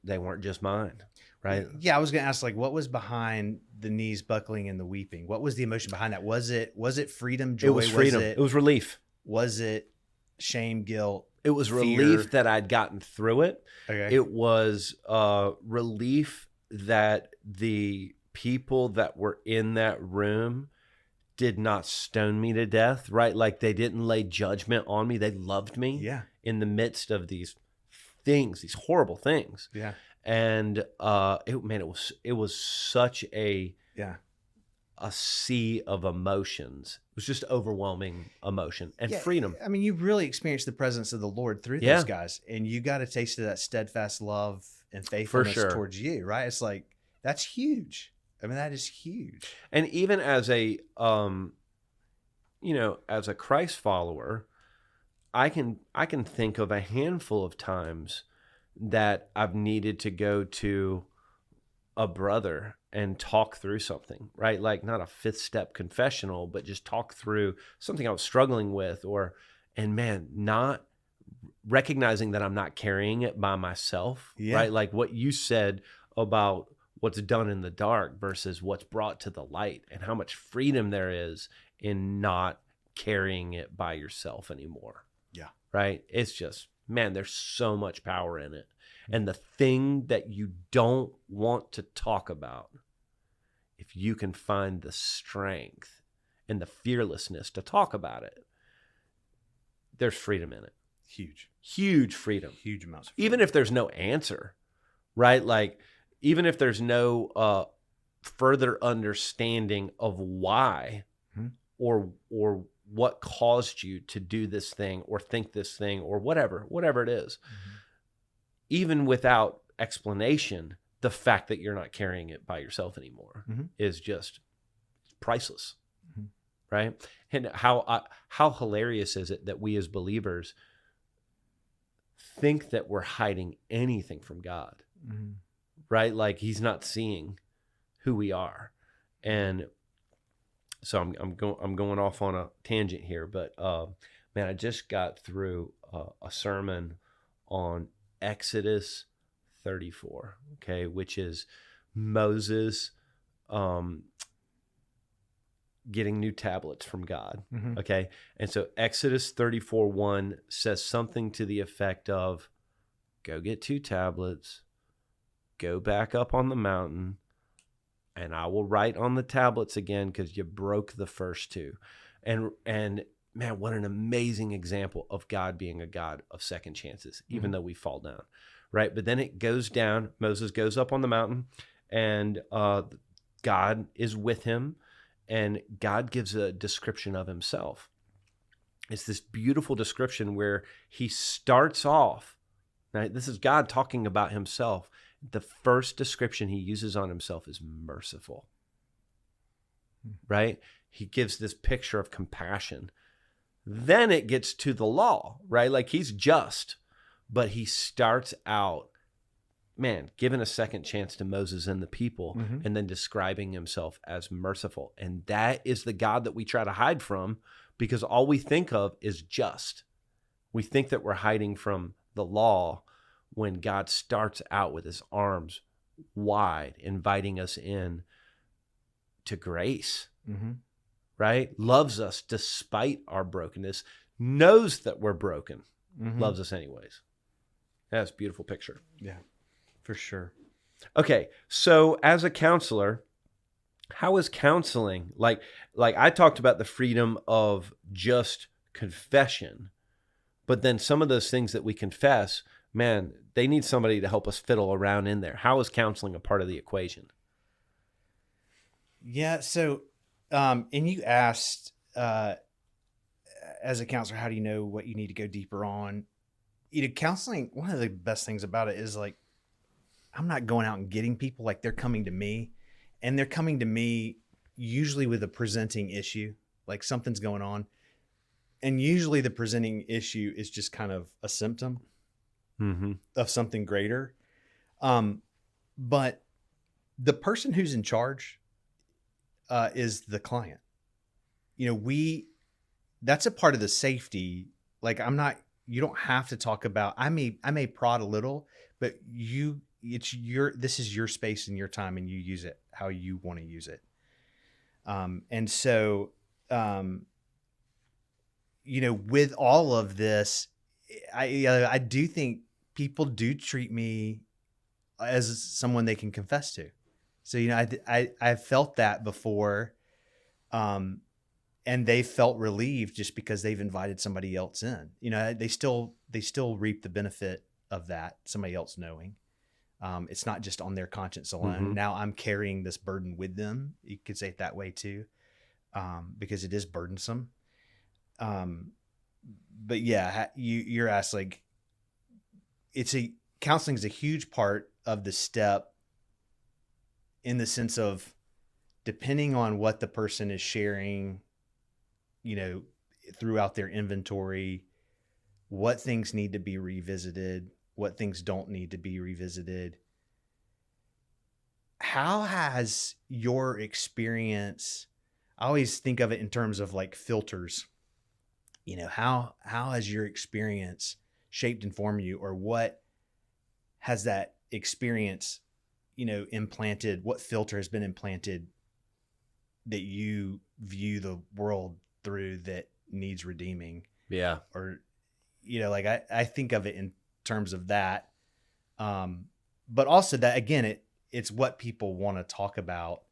just mine, right? Yeah, I was going to ask, like, what was behind the knees buckling and the weeping? What was the emotion behind that? Was it freedom, joy? It was freedom. It was relief. Was it shame, guilt? It was fear? Relief that I'd gotten through it. Okay. It was relief that the people that were in that room did not stone me to death, right? Like they didn't lay judgment on me. They loved me in the midst of these things, these horrible things. Yeah. And it was such a sea of emotions. It was just overwhelming emotion and freedom. I mean, you really experienced the presence of the Lord through those guys, and you got a taste of that steadfast love and faithfulness towards you, right? It's like, that's huge. I mean, that is huge. And even as a, as a Christ follower, I can think of a handful of times that I've needed to go to a brother and talk through something, right? Like not a 5th step confessional, but just talk through something I was struggling with, not recognizing that I'm not carrying it by myself, right? Like what you said about what's done in the dark versus what's brought to the light, and how much freedom there is in not carrying it by yourself anymore. Yeah. Right? It's just, man, there's so much power in it. And the thing that you don't want to talk about, if you can find the strength and the fearlessness to talk about it, there's freedom in it. Huge freedom. Huge amounts of freedom. Even if there's no answer, right? Like, even if there's no further understanding of why or what caused you to do this thing or think this thing or whatever it is, even without explanation, the fact that you're not carrying it by yourself anymore is just priceless, right? And how hilarious is it that we as believers think that we're hiding anything from God? Right? Like he's not seeing who we are. And so I'm going off on a tangent here, but man, I just got through a sermon on Exodus 34, okay, which is Moses getting new tablets from God, okay? And so Exodus 34:1 says something to the effect of, go get 2 tablets, go back up on the mountain, and I will write on the tablets again because you broke the first 2. And man, what an amazing example of God being a God of second chances, even though we fall down, right? But then it goes down. Moses goes up on the mountain, and God is with him, and God gives a description of himself. It's this beautiful description where he starts off, right? This is God talking about himself. The first description he uses on himself is merciful, right? He gives this picture of compassion. Then it gets to the law, right? Like he's just, but he starts out, man, giving a second chance to Moses and the people, and then describing himself as merciful. And that is the God that we try to hide from, because all we think of is just. We think that we're hiding from the law, when God starts out with his arms wide, inviting us in to grace, right? Loves us despite our brokenness, knows that we're broken, loves us anyways. That's a beautiful picture. Yeah, for sure. Okay, so as a counselor, how is counseling? Like I talked about the freedom of just confession, but then some of those things that we confess, man, they need somebody to help us fiddle around in there. How is counseling a part of the equation? Yeah. So, and you asked, as a counselor, how do you know what you need to go deeper on? Counseling, one of the best things about it is like, I'm not going out and getting people, like they're coming to me, and they're coming to me usually with a presenting issue, like something's going on. And usually the presenting issue is just kind of a symptom of something greater. But the person who's in charge is the client. That's a part of the safety. Like you don't have to talk about, I may prod a little, but this is your space and your time, and you use it how you want to use it. And so, with all of this, I do think people do treat me as someone they can confess to. So, I've felt that before. And they felt relieved just because they've invited somebody else in. They still reap the benefit of that, somebody else knowing. It's not just on their conscience alone. Now I'm carrying this burden with them. You could say it that way too, because it is burdensome. But yeah, you're asked, like, counseling is a huge part of the step, in the sense of, depending on what the person is sharing, throughout their inventory, what things need to be revisited, what things don't need to be revisited. How has your experience, I always think of it in terms of like filters, how has your experience shaped and formed you, or what has that experience, implanted, what filter has been implanted that you view the world through that needs redeeming? Yeah. Or, I think of it in terms of that. But also that, again, it's what people want to talk about,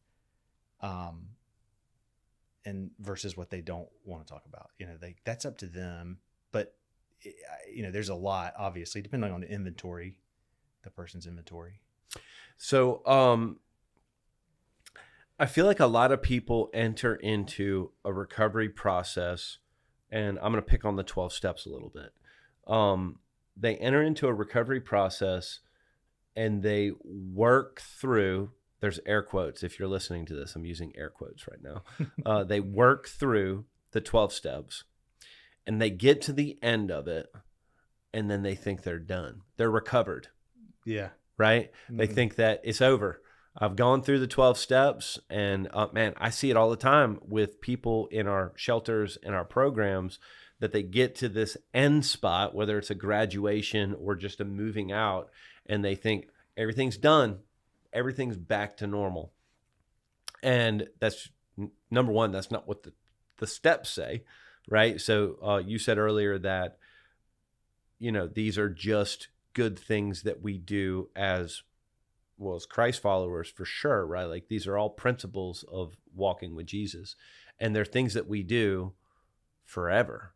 and versus what they don't want to talk about. That's up to them. But, there's a lot, obviously, depending on the inventory, the person's inventory. So, I feel like a lot of people enter into a recovery process, and I'm going to pick on the 12 steps a little bit. They enter into a recovery process and they work through, there's air quotes. If you're listening to this, I'm using air quotes right now. They work through the 12 steps and they get to the end of it, and then they think they're done. They're recovered. Yeah. Right? They think that it's over. I've gone through the 12 steps, and man, I see it all the time with people in our shelters and our programs, that they get to this end spot, whether it's a graduation or just a moving out, and they think everything's done. Everything's back to normal. And that's, number one, that's not what the steps say, right? So you said earlier that, these are just good things that we do as Christ followers, for sure, right? Like, these are all principles of walking with Jesus, and they're things that we do forever,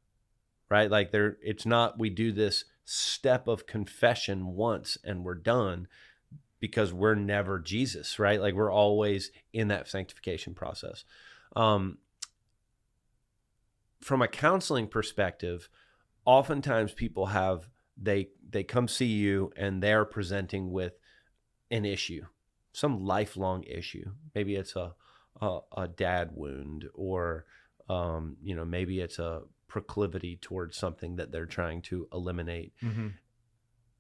right? Like, it's not, we do this step of confession once and we're done, because we're never Jesus, right? Like, we're always in that sanctification process. From a counseling perspective, oftentimes people they come see you and they're presenting with an issue, some lifelong issue. Maybe it's a dad wound, or maybe it's a proclivity towards something that they're trying to eliminate.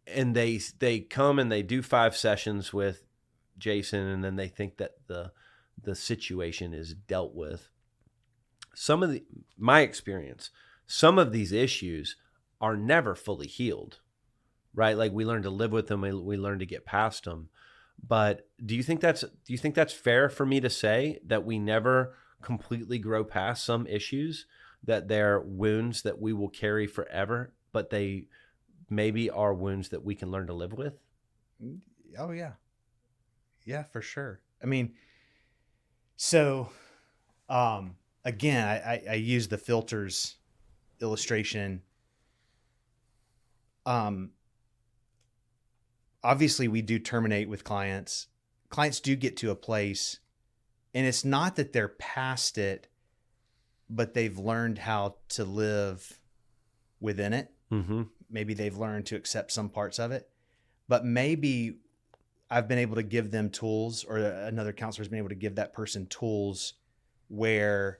And they come and they do 5 sessions with Jason, and then they think that the situation is dealt with. My experience, some of these issues are never fully healed, right? Like, we learn to live with them, we learn to get past them. But do you think that's fair for me to say, that we never completely grow past some issues, that they're wounds that we will carry forever, but they maybe are wounds that we can learn to live with? Oh yeah. Yeah, for sure. I mean, so, again, I use the filters illustration. Obviously we do terminate with clients. Clients do get to a place, and it's not that they're past it, but they've learned how to live within it. Mm-hmm. Maybe they've learned to accept some parts of it, but maybe I've been able to give them tools, or another counselor has been able to give that person tools where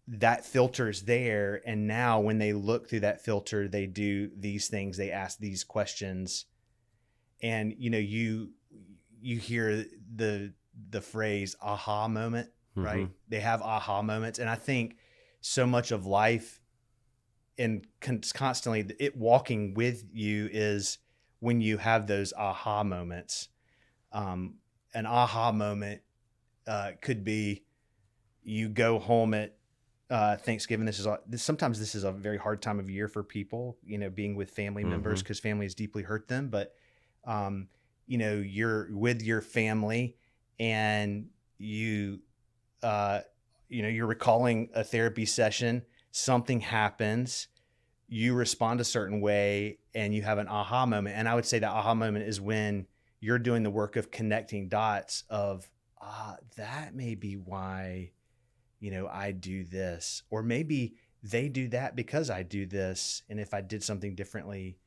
that filter's there. And now when they look through that filter, they do these things, they ask these questions. And, you hear the phrase aha moment, right? They have aha moments. And I think so much of life and constantly it walking with you is when you have those aha moments. An aha moment could be you go home at Thanksgiving. Sometimes this is a very hard time of year for people, being with family members, because family has deeply hurt them. But, you're with your family and you're recalling a therapy session, something happens, you respond a certain way, and you have an aha moment. And I would say the aha moment is when you're doing the work of connecting dots of, that may be why, I do this, or maybe they do that because I do this. And if I did something differently,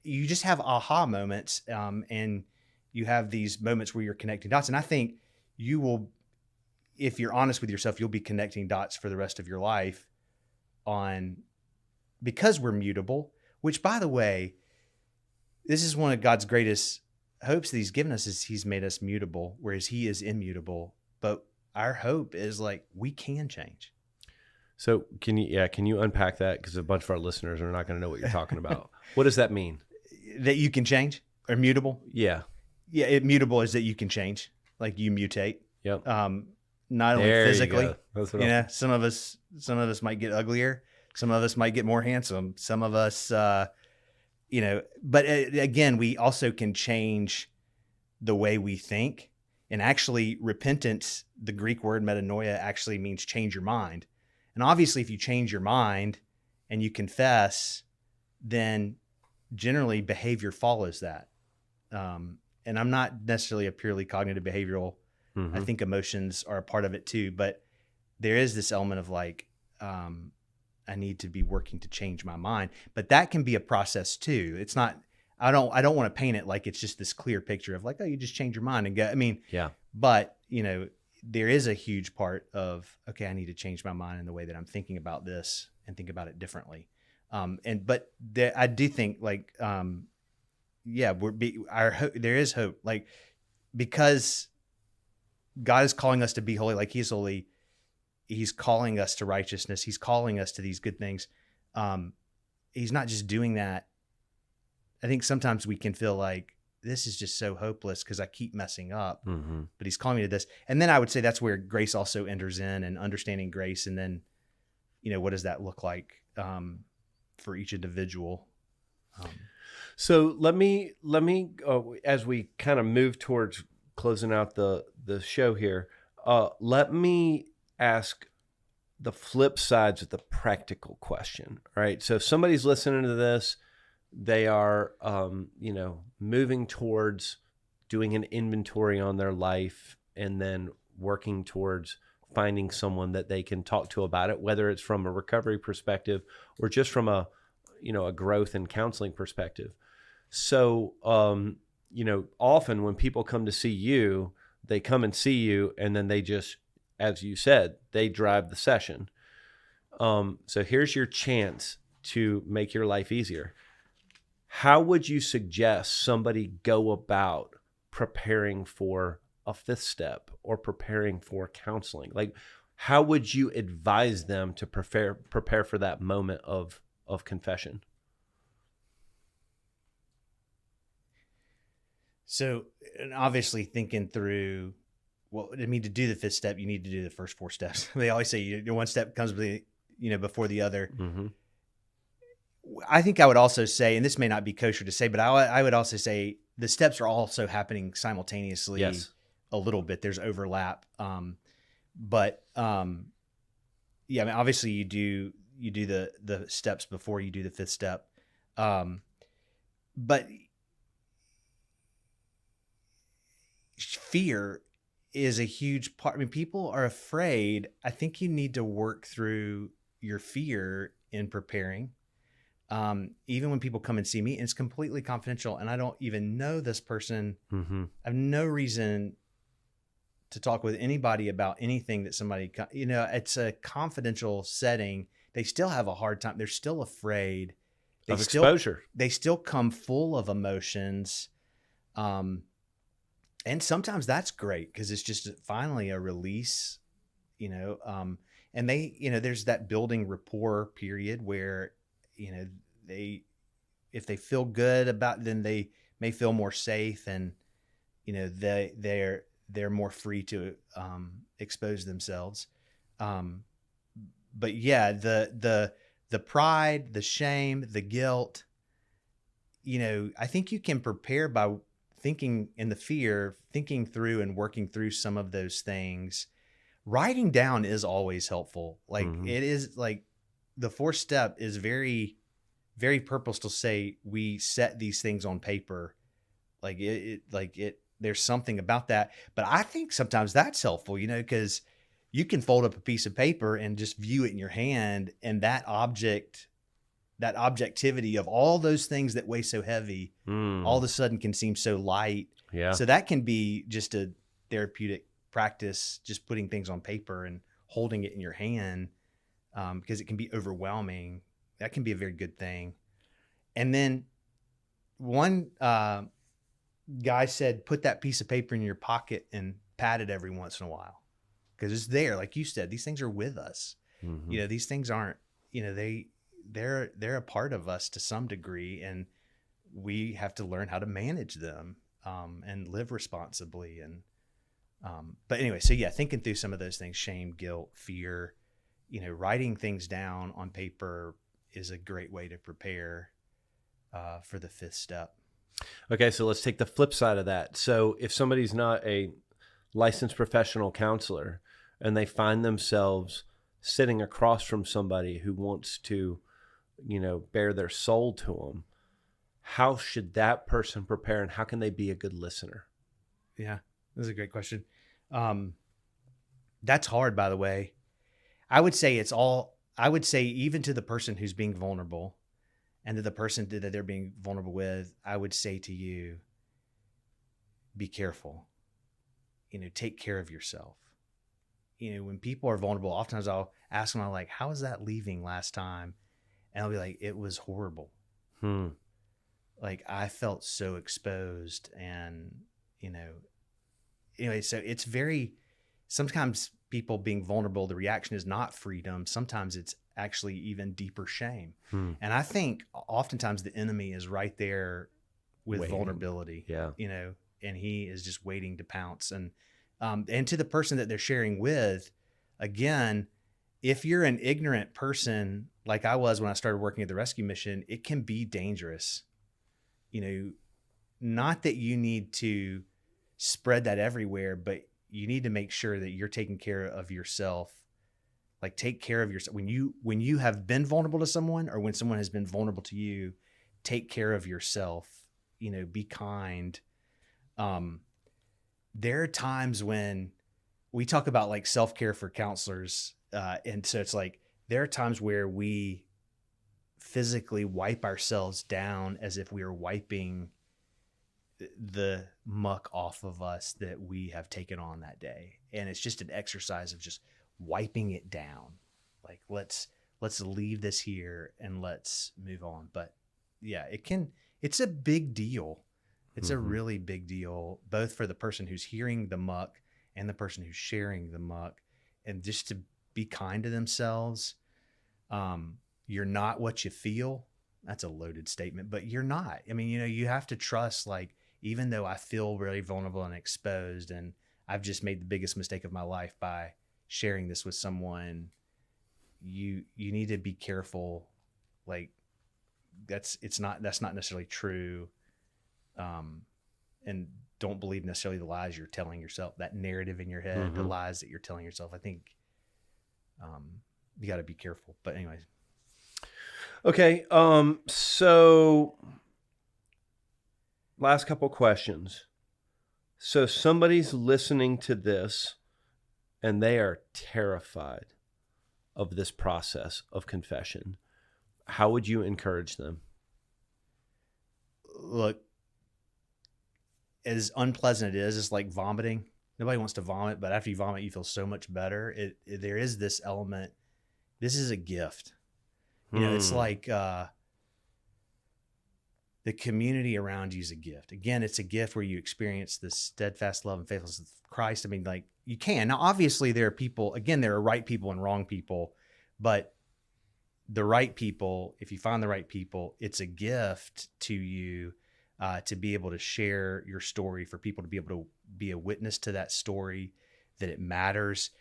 you just have aha moments. And you have these moments where you're connecting dots. And I think you will, if you're honest with yourself, you'll be connecting dots for the rest of your life because we're mutable, which, by the way, this is one of God's greatest hopes that he's given us, is he's made us mutable, whereas he is immutable. But our hope is we can change. So can you unpack that? Because a bunch of our listeners are not going to know what you're talking about. What does that mean? That you can change, or mutable? Yeah. Yeah. Mutable is that you can change, you mutate. Yep. Not only physically, That's what some of us might get uglier. Some of us might get more handsome. Some of us, but again, we also can change the way we think. And actually, repentance, the Greek word metanoia, actually means change your mind. And obviously, if you change your mind and you confess, then generally behavior follows that. And I'm not necessarily a purely cognitive behavioral. I think emotions are a part of it too. But there is this element of I need to be working to change my mind. But that can be a process too. It's not. I don't want to paint it like it's just this clear picture of you just change your mind and go. I mean, yeah. But there is a huge part of, okay, I need to change my mind in the way that I'm thinking about this and think about it differently. But I do think there is hope, because God is calling us to be holy, like he's holy. He's calling us to righteousness. He's calling us to these good things. He's not just doing that. I think sometimes we can feel like this is just so hopeless because I keep messing up, but he's calling me to this. And then I would say that's where grace also enters in, and understanding grace. And then, what does that look like for each individual? So let me as we kind of move towards closing out the show here, let me ask the flip sides of the practical question. All right. So if somebody's listening to this, they are, moving towards doing an inventory on their life, and then working towards finding someone that they can talk to about it, whether it's from a recovery perspective or just from a growth and counseling perspective. So, often when people come to see you, they come and see you, and then they just, as you said, they drive the session. So here's your chance to make your life easier. How would you suggest somebody go about preparing for a fifth step or preparing for counseling? How would you advise them to prepare for that moment of confession? So, and obviously thinking through, to do the fifth step, you need to do the first four steps. They always say one step comes before the other. Mm-hmm. I think I would also say, and this may not be kosher to say, but I would also say the steps are also happening simultaneously. Yes. A little bit. There's overlap. Obviously you do the steps before you do the fifth step. But fear is a huge part. I mean, people are afraid. I think you need to work through your fear in preparing. Even when people come and see me, and it's completely confidential and I don't even know this person. Mm-hmm. I have no reason to talk with anybody about anything that somebody, it's a confidential setting. They still have a hard time. They're still afraid. Of exposure. They still come full of emotions. And sometimes that's great because it's just finally a release, and there's that building rapport period where, if they feel good about, then they may feel more safe and, they're more free to expose themselves. But yeah, the pride, the shame, the guilt, I think you can prepare by thinking in the fear, thinking through and working through some of those things. Writing down is always helpful. Like it is like the fourth step is very, very purposeful to say we set these things on paper. There's something about that. But I think sometimes that's helpful, because you can fold up a piece of paper and just view it in your hand, and that objectivity of all those things that weigh so heavy, all of a sudden can seem so light. Yeah. So that can be just a therapeutic practice, just putting things on paper and holding it in your hand, because it can be overwhelming. That can be a very good thing. And then one guy said, put that piece of paper in your pocket and pat it every once in a while, because it's there. Like you said, these things are with us. Mm-hmm. These things aren't, they're a part of us to some degree, and we have to learn how to manage them and live responsibly. And but anyway, so yeah, thinking through some of those things, shame, guilt, fear, writing things down on paper is a great way to prepare for the fifth step. Okay, so let's take the flip side of that. So if somebody's not a licensed professional counselor and they find themselves sitting across from somebody who wants to, bare their soul to them, how should that person prepare, and how can they be a good listener? Yeah, this is a great question. That's hard, by the way. I would say even to the person who's being vulnerable and to the person that they're being vulnerable with, I would say to you, be careful, take care of yourself. When people are vulnerable, oftentimes I'll ask them, I'm like, how was that leaving last time? And I'll be like, it was horrible. Like I felt so exposed, and, anyway, so it's sometimes people being vulnerable, the reaction is not freedom. Sometimes it's actually even deeper shame. And I think oftentimes the enemy is right there with vulnerability, and he is just waiting to pounce. And to the person that they're sharing with, again, if you're an ignorant person, like I was when I started working at the rescue mission, it can be dangerous. Not that you need to spread that everywhere, but you need to make sure that you're taking care of yourself. Like take care of yourself. When you have been vulnerable to someone, or when someone has been vulnerable to you, take care of yourself, be kind. There are times when we talk about like self-care for counselors. And so it's like, there are times where we physically wipe ourselves down as if we are wiping the muck off of us that we have taken on that day. And it's just an exercise of just wiping it down. Like, let's leave this here and let's move on. But yeah, it's a big deal. It's a really big deal, both for the person who's hearing the muck and the person who's sharing the muck, and just to be kind to themselves. You're not what you feel. That's a loaded statement, but you're not. I mean, you have to trust, like, even though I feel really vulnerable and exposed, and I've just made the biggest mistake of my life by sharing this with someone, you need to be careful. Like, that's not necessarily true. And don't believe necessarily the lies you're telling yourself, that narrative in your head, the lies that you're telling yourself. I think you got to be careful. But anyways. Okay. So last couple questions. So somebody's listening to this and they are terrified of this process of confession. How would you encourage them? Look, as unpleasant it is, it's like vomiting. Nobody wants to vomit, but after you vomit, you feel so much better. There is this element. This is a gift. It's like the community around you is a gift. Again, it's a gift where you experience the steadfast love and faithfulness of Christ. I mean, like, you can. Now, obviously, there are people, again, there are right people and wrong people, but the right people, if you find the right people, it's a gift to you to be able to share your story, for people to be able to be a witness to that story, that it matters.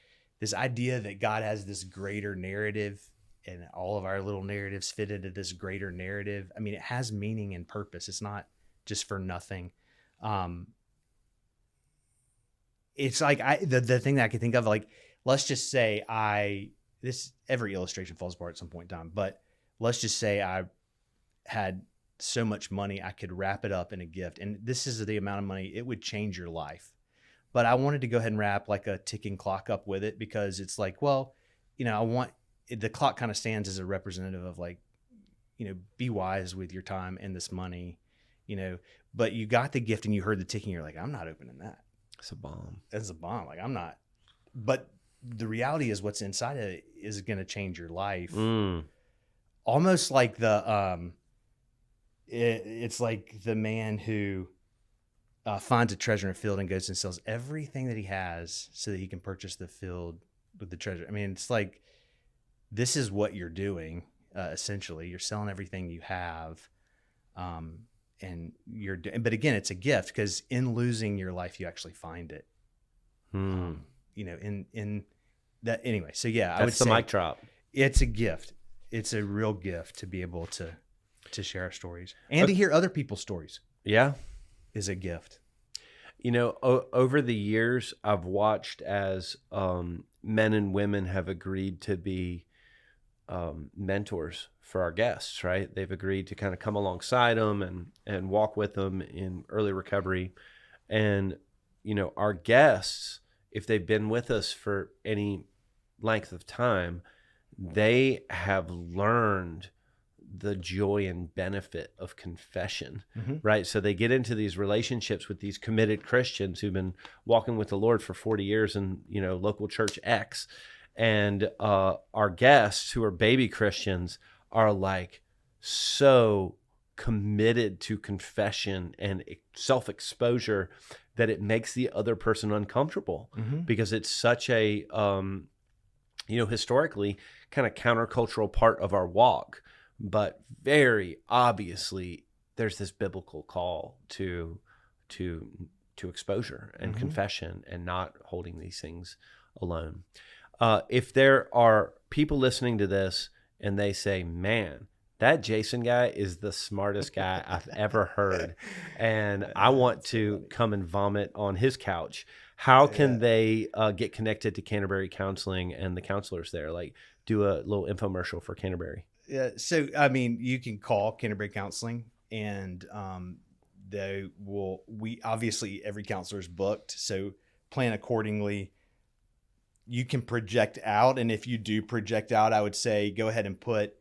This idea that God has this greater narrative and all of our little narratives fit into this greater narrative. I mean, it has meaning and purpose. It's not just for nothing. It's like the thing that I can think of, like, let's just say every illustration falls apart at some point in time, but let's just say I had so much money, I could wrap it up in a gift. And this is the amount of money, it would change your life. But I wanted to go ahead and wrap like a ticking clock up with it, because it's like, well, the clock kind of stands as a representative of, like, be wise with your time and this money, but you got the gift and you heard the ticking. You're like, I'm not opening that. It's a bomb. It's a bomb. Like, I'm not. But the reality is, what's inside of it is going to change your life. Almost like it's like the man who finds a treasure in a field and goes and sells everything that he has so that he can purchase the field with the treasure. I mean, it's like, this is what you're doing. Essentially, you're selling everything you have. But again, it's a gift, because in losing your life, you actually find it. In that anyway. So yeah, I would say the mic drop. It's a gift. It's a real gift to be able to share our stories and to hear other people's stories. Yeah, is a gift. Over the years, I've watched as men and women have agreed to be mentors for our guests, right? They've agreed to kind of come alongside them and walk with them in early recovery. And, our guests, if they've been with us for any length of time, they have learned the joy and benefit of confession, right? So they get into these relationships with these committed Christians who've been walking with the Lord for 40 years in, local church X. And our guests, who are baby Christians, are like so committed to confession and self-exposure that it makes the other person uncomfortable, because it's such a, historically kind of countercultural part of our walk. But very obviously, there's this biblical call to exposure and confession, and not holding these things alone. If there are people listening to this and they say, man, that Jason guy is the smartest guy I've ever heard, and I want to come and vomit on his couch, how can they get connected to Canterbury Counseling and the counselors there? Like, do a little infomercial for Canterbury. Yeah. So, I mean, you can call Canterbury Counseling, and obviously every counselor is booked, so plan accordingly. You can project out. And if you do project out, I would say go ahead and put,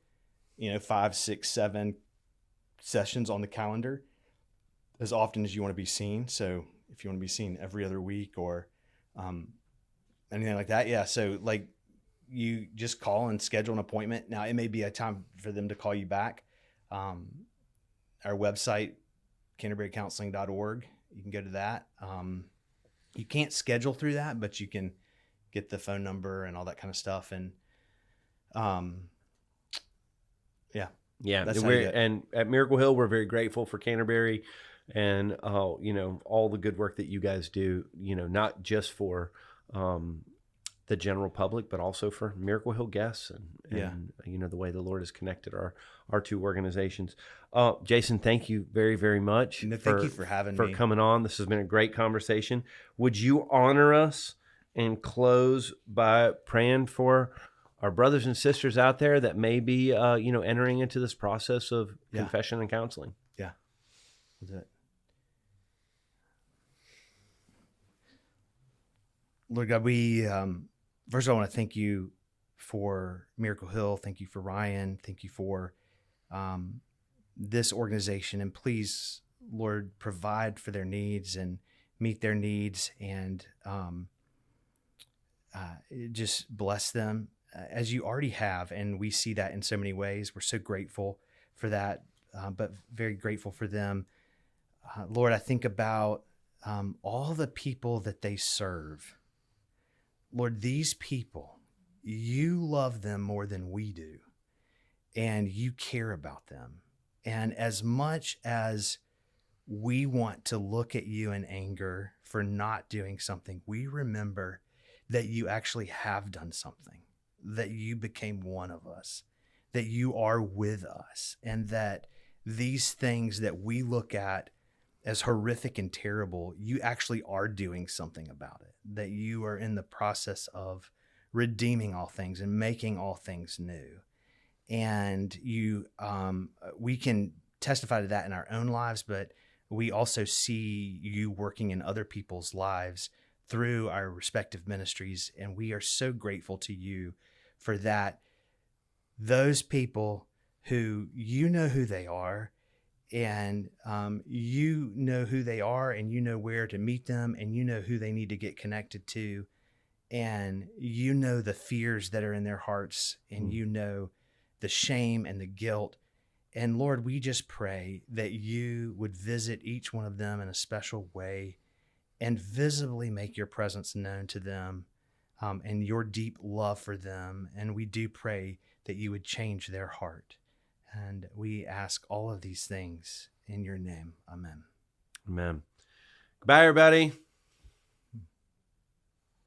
5, 6, 7 sessions on the calendar as often as you want to be seen. So if you want to be seen every other week or anything like that. Yeah. So, like, you just call and schedule an appointment. Now, it may be a time for them to call you back. Our website, canterburycounseling.org, you can go to that. You can't schedule through that, but you can get the phone number and all that kind of stuff. And yeah. That's how you do it. And at Miracle Hill, we're very grateful for Canterbury and all the good work that you guys do, not just for the general public, but also for Miracle Hill guests and the way the Lord has connected our two organizations. Jason, thank you very, very much. No, thank you for having me. For coming on. This has been a great conversation. Would you honor us and close by praying for our brothers and sisters out there that may be, entering into this process of confession and counseling? Yeah, we'll do it. Lord God, we first of all, I want to thank you for Miracle Hill. Thank you for Ryan. Thank you for this organization. And please, Lord, provide for their needs and meet their needs, and just bless them as you already have. And we see that in so many ways. We're so grateful for that, but very grateful for them. Lord, I think about all the people that they serve. Lord, these people, you love them more than we do, and you care about them. And as much as we want to look at you in anger for not doing something, we remember that you actually have done something, that you became one of us, that you are with us, and that these things that we look at as horrific and terrible, you actually are doing something about it, that you are in the process of redeeming all things and making all things new. And we can testify to that in our own lives, but we also see you working in other people's lives through our respective ministries. And we are so grateful to you for that. Those people who you know who they are, and you know who they are, and you know where to meet them, and you know who they need to get connected to, and you know the fears that are in their hearts, and you know the shame and the guilt. And Lord, we just pray that you would visit each one of them in a special way and visibly make your presence known to them, and your deep love for them. And we do pray that you would change their heart. And we ask all of these things in your name. Amen. Amen. Goodbye, everybody.